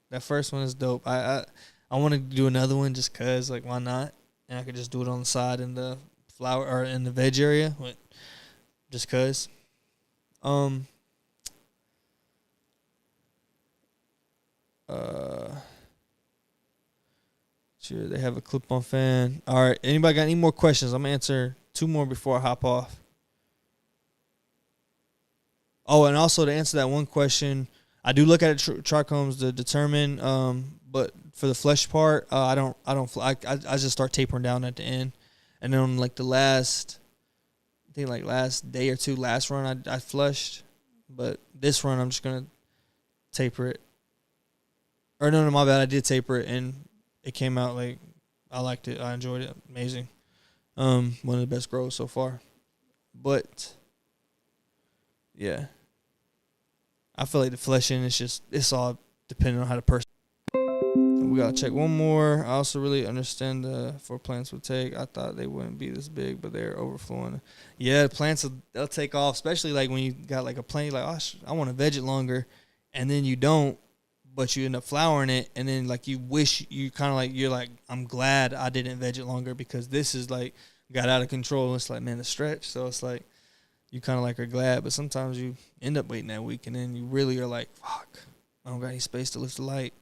That first one is dope. I want to do another one just cause, like, why not? And I could just do it on the side in the flower or in the veg area. But just cause. Sure, they have a clip-on fan. All right, anybody got any more questions? I'm gonna answer 2 more before I hop off. Oh, and also to answer that one question, I do look at trichomes to determine. But for the flesh part, I just start tapering down at the end, and then on like the last, I think like last day or 2, last run I flushed, but this run I'm just gonna taper it. Or no, my bad, I did taper it and it came out like I liked it. I enjoyed it. Amazing. One of the best grows so far. But yeah, I feel like the fleshing it's all depending on how the person. We gotta check one more. I also really understand for plants would take. I thought they wouldn't be this big, but they're overflowing. Yeah, the plants they'll take off, especially like when you got like a plant. You're like, I want to veg it longer, and then you don't, but you end up flowering it, and then like you wish you kind of like you're like, I'm glad I didn't veg it longer because this is like got out of control. It's like, man, the stretch. So it's like you kind of like are glad, but sometimes you end up waiting that week, and then you really are like, fuck, I don't got any space to lift the light.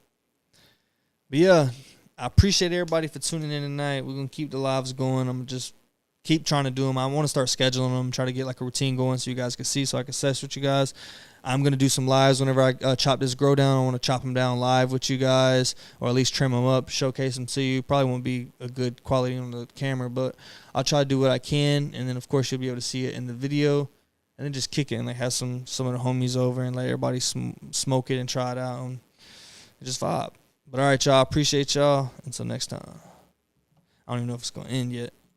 But yeah, I appreciate everybody for tuning in tonight. We're going to keep the lives going. I'm just keep trying to do them. I want to start scheduling them, try to get like a routine going so you guys can see, so I can sesh with you guys. I'm going to do some lives whenever I chop this grow down. I want to chop them down live with you guys, or at least trim them up, showcase them to you. Probably won't be a good quality on the camera, but I'll try to do what I can. And then, of course, you'll be able to see it in the video. And then just kick it and like have some of the homies over and let everybody smoke it and try it out and just vibe. But all right, y'all. Appreciate y'all. Until next time. I don't even know if it's going to end yet.